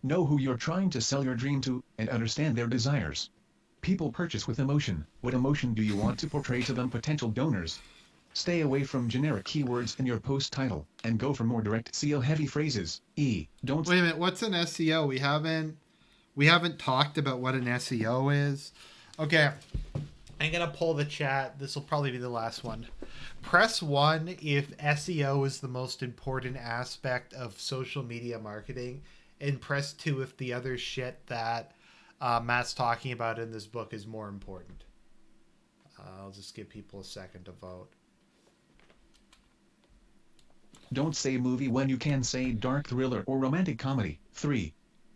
Know who you're trying to sell your dream to, and understand their desires. People purchase with emotion. What emotion do you want to portray to them, potential donors? Stay away from generic keywords in your post title, and go for more direct SEO-heavy phrases. Don't... Wait a minute, what's an SEO? We haven't talked about what an SEO is. Okay, I'm gonna pull the chat. This will probably be the last one. Press 1 if SEO is the most important aspect of social media marketing, and press 2 if the other shit that Matt's talking about in this book is more important. I'll just give people a second to vote. Don't say movie when you can say dark thriller or romantic comedy. 3.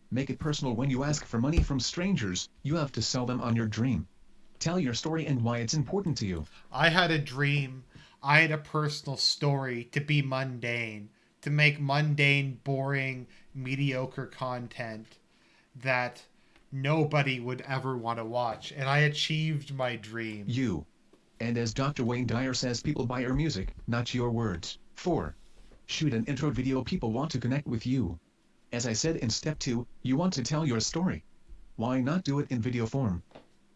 Make it personal when you ask for money from strangers. You have to sell them on your dream. Tell your story and why it's important to you. I had a dream. I had a personal story to be mundane. To make mundane, boring, mediocre content that nobody would ever want to watch. And I achieved my dream. You. And as Dr. Wayne Dyer says, people buy your music, not your words. 4. Shoot an intro video. People want to connect with you. As I said in step 2, you want to tell your story. Why not do it in video form?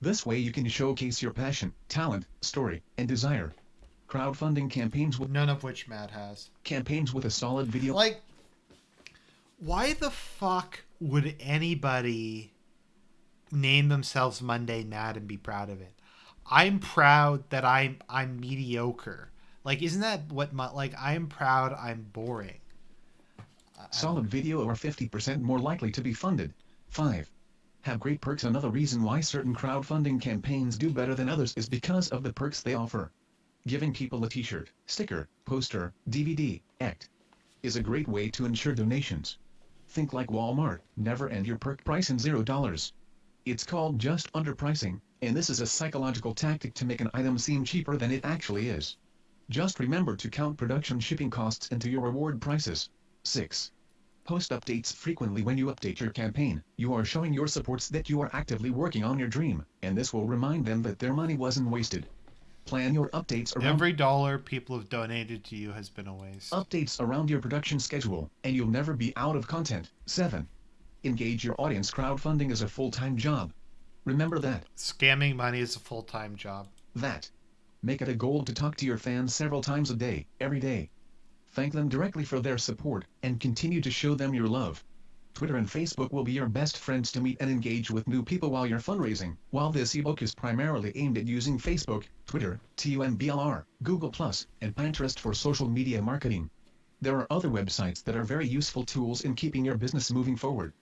This way you can showcase your passion, talent, story, and desire. Crowdfunding campaigns with... None of which Matt has. Campaigns with a solid video... Like, why the fuck would anybody name themselves Mundane Matt and be proud of it? I'm proud that I'm mediocre. Like, isn't that what like, I'm proud I'm boring. Solid video are 50% more likely to be funded. 5. Have great perks. Another reason why certain crowdfunding campaigns do better than others is because of the perks they offer. Giving people a t-shirt, sticker, poster, DVD, act is a great way to ensure donations. Think like Walmart, never end your perk price in $0. It's called just underpricing, and this is a psychological tactic to make an item seem cheaper than it actually is. Just remember to count production shipping costs into your reward prices. 6. Post updates frequently. When you update your campaign, you are showing your supports that you are actively working on your dream, and this will remind them that their money wasn't wasted. Plan your updates around... Every dollar people have donated to you has been a waste. Updates around your production schedule, and you'll never be out of content. 7. Engage your audience. Crowdfunding is a full-time job. Remember that. Scamming money is a full-time job. That. Make it a goal to talk to your fans several times a day, every day. Thank them directly for their support, and continue to show them your love. Twitter and Facebook will be your best friends to meet and engage with new people while you're fundraising. While this ebook is primarily aimed at using Facebook, Twitter, Tumblr, Google+, and Pinterest for social media marketing, there are other websites that are very useful tools in keeping your business moving forward.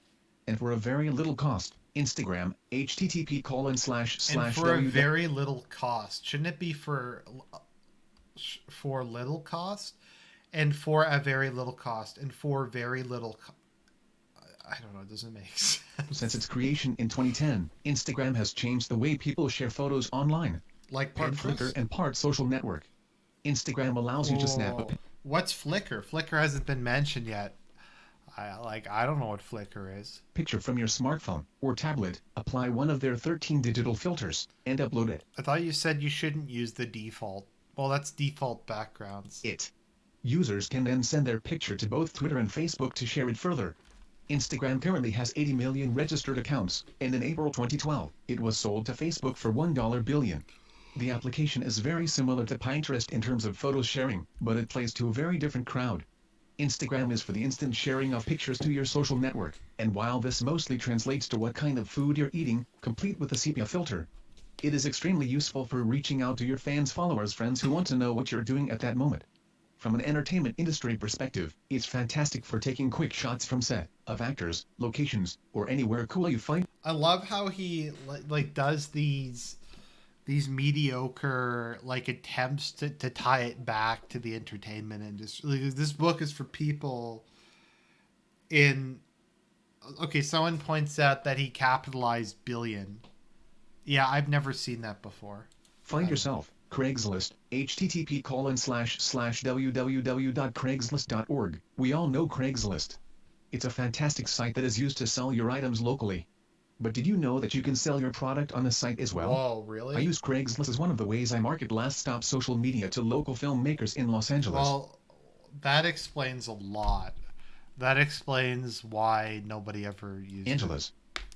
And for a very little cost, Instagram, And for a http://w. very little cost. Shouldn't it be for little cost? And for a very little cost. And for very little I don't know, it doesn't make sense. Since its creation in 2010, Instagram has changed the way people share photos online. Like Part Flickr Pinterest? and part social network. Instagram allows you to snap a Whoa. What's Flickr? Flickr hasn't been mentioned yet. I don't know what Flickr is. picture from your smartphone or tablet, apply one of their 13 digital filters, and upload it. I thought you said you shouldn't use the default. Well, that's default backgrounds. Users can then send their picture to both Twitter and Facebook to share it further. Instagram currently has 80 million registered accounts, and in April 2012, it was sold to Facebook for $1 billion. The application is very similar to Pinterest in terms of photo sharing, but it plays to a very different crowd. Instagram is for the instant sharing of pictures to your social network, and while this mostly translates to what kind of food you're eating, complete with a sepia filter, it is extremely useful for reaching out to your fans, followers, friends who want to know what you're doing at that moment. From an entertainment industry perspective, it's fantastic for taking quick shots from set, of actors, locations, or anywhere cool you find. I love how he does these mediocre attempts to tie it back to the entertainment industry. This book is for people in okay, someone points out that he capitalized billion. Yeah, I've never seen that before. Find yourself. Craigslist, http://www.craigslist.org. We all know Craigslist. It's a fantastic site that is used to sell your items locally. But did you know that you can sell your product on the site as well? Whoa, really? I use Craigslist as one of the ways I market Last Stop social media to local filmmakers in Los Angeles. Well, that explains a lot. That explains why nobody ever used it.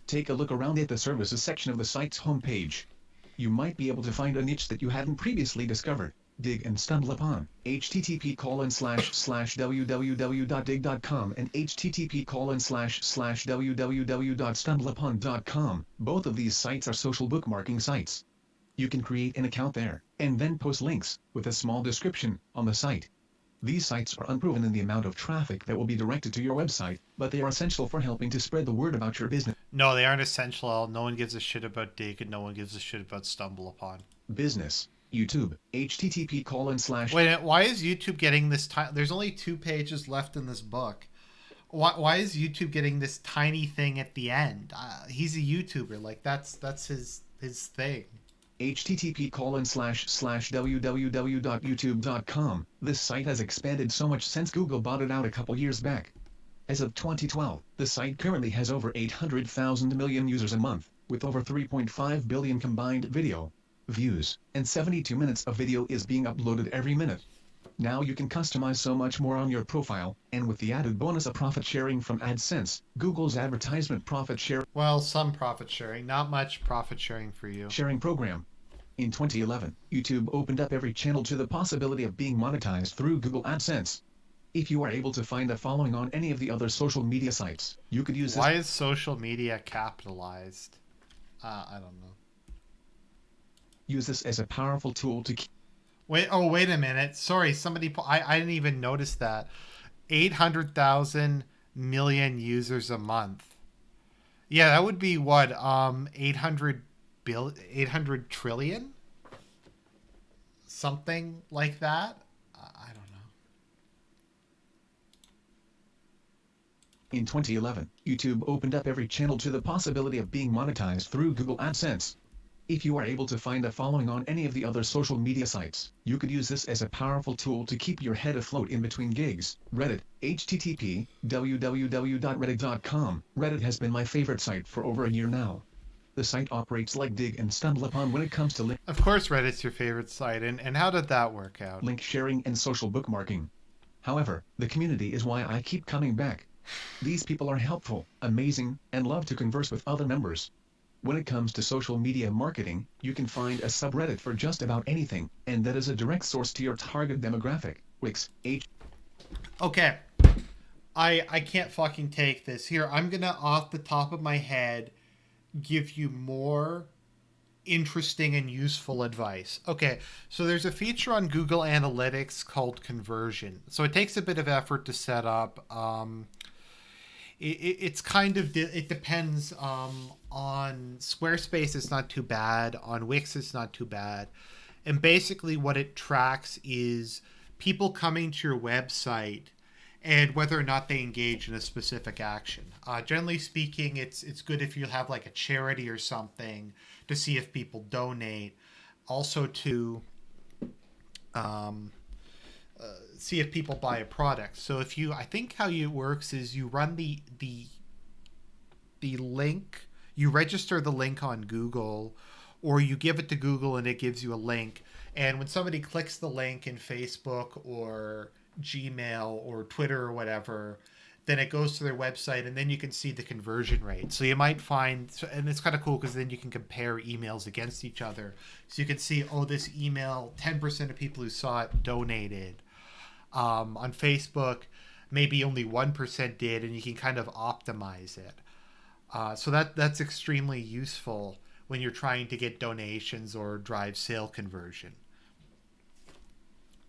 Take a look around at the services section of the site's homepage. You might be able to find a niche that you hadn't previously discovered. Dig and stumble upon. http://www.dig.com and http://www.stumbleupon.com. Both of these sites are social bookmarking sites. You can create an account there, and then post links, with a small description, on the site. These sites are unproven in the amount of traffic that will be directed to your website, but they are essential for helping to spread the word about your business. No, they aren't essential. No one gives a shit about Dig, and no one gives a shit about Stumble Upon. Business. YouTube. http:// Wait, why is YouTube getting this there's only 2 pages left in this book. Why is YouTube getting this tiny thing at the end? He's a YouTuber. That's his thing. http://www.youtube.com. This site has expanded so much since Google bought it out a couple years back. As of 2012, the site currently has over 800,000 million users a month, with over 3.5 billion combined video views, and 72 minutes of video is being uploaded every minute. Now you can customize so much more on your profile, and with the added bonus of profit sharing from AdSense, Google's advertisement profit share. Well, some profit sharing, not much profit sharing for you. Sharing program. In 2011, YouTube opened up every channel to the possibility of being monetized through Google AdSense. If you are able to find a following on any of the other social media sites, you could use this. Why is social media capitalized? I don't know. Use this as a powerful tool to keep. Wait a minute. Sorry, somebody I didn't even notice that. 800,000 million users a month. Yeah, that would be what 800 trillion? Something like that? I don't know. In 2011, YouTube opened up every channel to the possibility of being monetized through Google AdSense. If you are able to find a following on any of the other social media sites, you could use this as a powerful tool to keep your head afloat in between gigs. Reddit, http://www.reddit.com. Reddit has been my favorite site for over a year now. The site operates like Dig and Stumble Upon when it comes to Of course Reddit's your favorite site, and how did that work out? link sharing and social bookmarking. However, the community is why I keep coming back. These people are helpful, amazing, and love to converse with other members. When it comes to social media marketing, you can find a subreddit for just about anything, and that is a direct source to your target demographic. Wix, Okay. I can't fucking take this. Here, I'm gonna off the top of my head give you more interesting and useful advice. Okay, so there's a feature on Google Analytics called conversion. So it takes a bit of effort to set up. It's kind of it depends on Squarespace. It's not too bad. On Wix, it's not too bad. And basically, what it tracks is people coming to your website and whether or not they engage in a specific action. Generally speaking, it's good if you have like a charity or something to see if people donate. Also to um, see if people buy a product. So if you, I think how it works is you run the link, you register the link on Google, or you give it to Google and it gives you a link. And when somebody clicks the link in Facebook or Gmail or Twitter or whatever, then it goes to their website and then you can see the conversion rate. So you might find, and it's kind of cool because then you can compare emails against each other. So you can see, oh, this email, 10% of people who saw it donated. On Facebook, maybe only 1% did, and you can kind of optimize it. So that's extremely useful when you're trying to get donations or drive sale conversion.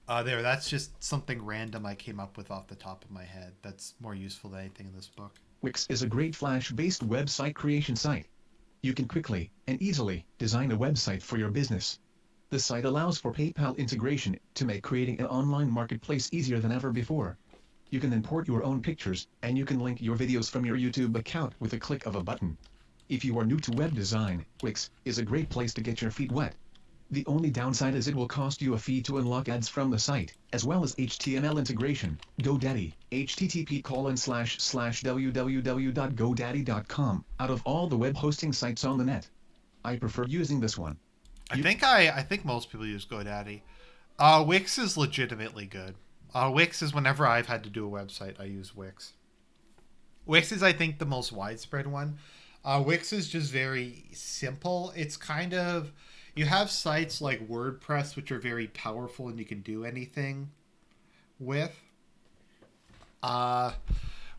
That's just something random I came up with off the top of my head. That's more useful than anything in this book. Wix is a great Flash-based website creation site. You can quickly and easily design a website for your business. The site allows for PayPal integration to make creating an online marketplace easier than ever before. You can import your own pictures, and you can link your videos from your YouTube account with a click of a button. If you are new to web design, Wix is a great place to get your feet wet. The only downside is it will cost you a fee to unlock ads from the site, as well as HTML integration. GoDaddy, http://www.godaddy.com. Out of all the web hosting sites on the net, I prefer using this one. I think most people use GoDaddy. Wix is legitimately good. Wix is whenever I've had to do a website, I use Wix. Wix is, I think, the most widespread one. Wix is just very simple. It's kind of, you have sites like WordPress, which are very powerful and you can do anything with. Uh,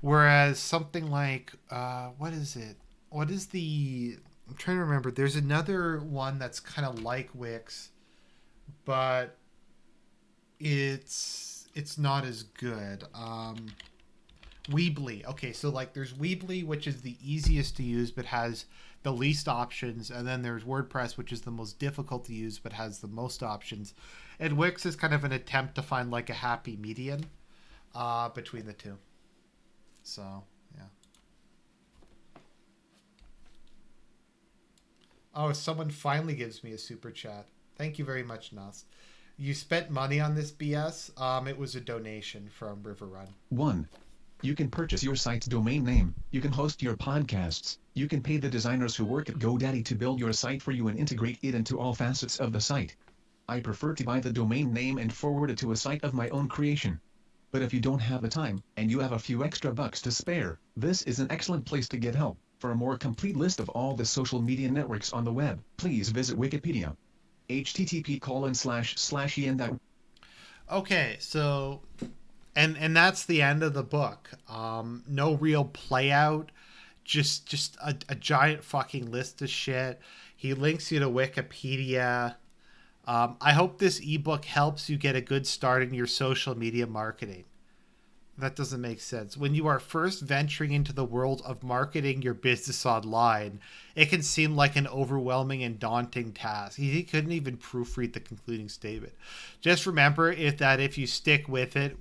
Whereas something like, what is it? What is the, I'm trying to remember. There's another one that's kind of like Wix, but it's not as good. Weebly. Okay, so like there's Weebly, which is the easiest to use but has the least options, and then there's WordPress, which is the most difficult to use but has the most options. And Wix is kind of an attempt to find like a happy median between the two. So yeah. Oh, someone finally gives me a super chat. Thank you very much, Nas. You spent money on this BS. It was a donation from River Run. 1. You can purchase your site's domain name, you can host your podcasts, you can pay the designers who work at GoDaddy to build your site for you and integrate it into all facets of the site. I prefer to buy the domain name and forward it to a site of my own creation. But if you don't have the time, and you have a few extra bucks to spare, this is an excellent place to get help. For a more complete list of all the social media networks on the web, please visit Wikipedia. http://en. Okay, so and that's the end of the book. No real play out, just a giant fucking list of shit. He links you to Wikipedia. I hope this ebook helps you get a good start in your social media marketing. That doesn't make sense. When you are first venturing into the world of marketing your business online, it can seem like an overwhelming and daunting task. He couldn't even proofread the concluding statement. Just remember if you stick with it,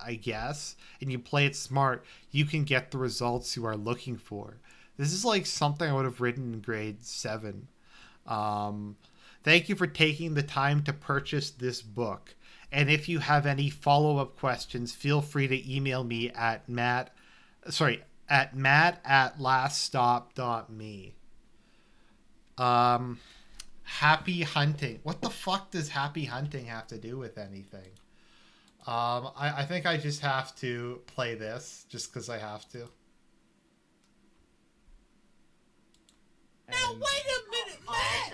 I guess, and you play it smart, you can get the results you are looking for. This is like something I would have written in grade 7. Thank you for taking the time to purchase this book. And if you have any follow-up questions, feel free to email me at matt@laststop.me. Happy hunting. What the fuck does happy hunting have to do with anything? I think I just have to play this just because I have to. Now wait a minute, Matt!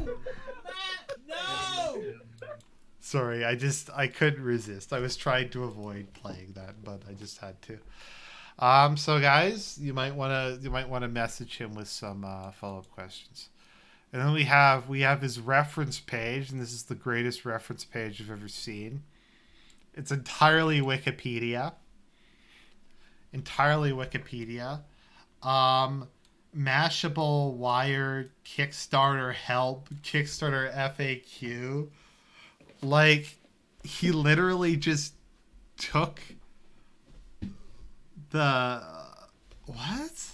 No! Matt, no! Sorry, I couldn't resist. I was trying to avoid playing that, but I just had to. So guys, you might wanna message him with some follow up questions. And then we have his reference page, and this is the greatest reference page I've ever seen. It's entirely Wikipedia. Entirely Wikipedia. Um, Mashable, Wired, Kickstarter help, Kickstarter FAQ. Like, he literally just took the what?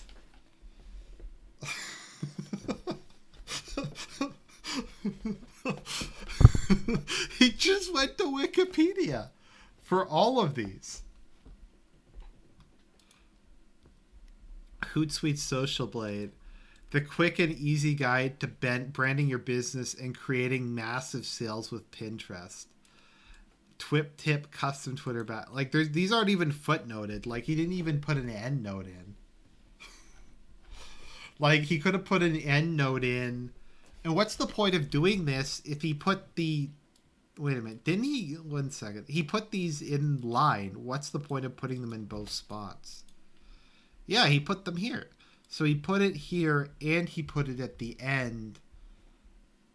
He just went to Wikipedia for all of these. Hootsuite Social Blade, the quick and easy guide to branding your business and creating massive sales with Pinterest. Twip tip custom Twitter back. Like these aren't even footnoted. Like he didn't even put an end note in. Like he could have put an end note in. And what's the point of doing this if he put the wait a minute, didn't he 1 second. He put these in line. What's the point of putting them in both spots? Yeah, he put them here. So he put it here and he put it at the end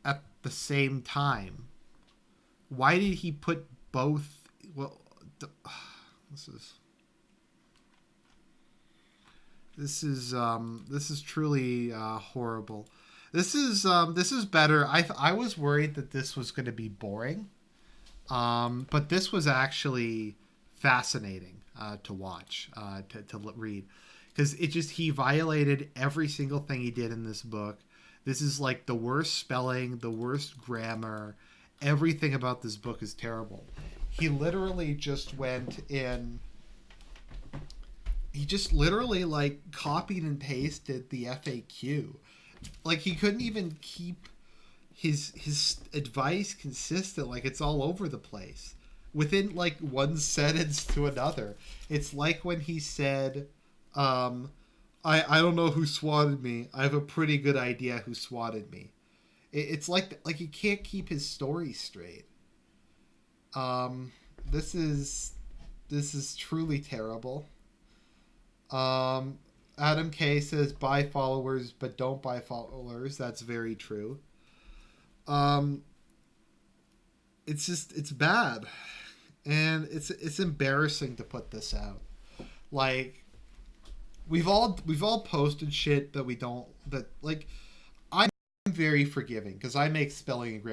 at the same time. Why did he put both? Well, this is this is truly horrible. This is better. I was worried that this was going to be boring, but this was actually fascinating to watch, to read, because he violated every single thing he did in this book. This is like the worst spelling, the worst grammar. Everything about this book is terrible. He literally just went in. He just literally like copied and pasted the FAQ. Like he couldn't even keep his advice consistent. Like it's all over the place within like one sentence to another. It's like when he said, I don't know who swatted me. I have a pretty good idea who swatted me. It's like he can't keep his story straight. This is truly terrible. Adam K says buy followers but don't buy followers. That's very true. Um, it's bad, and it's embarrassing to put this out. Like we've all posted shit that we don't that like I'm very forgiving because I make spelling and grammar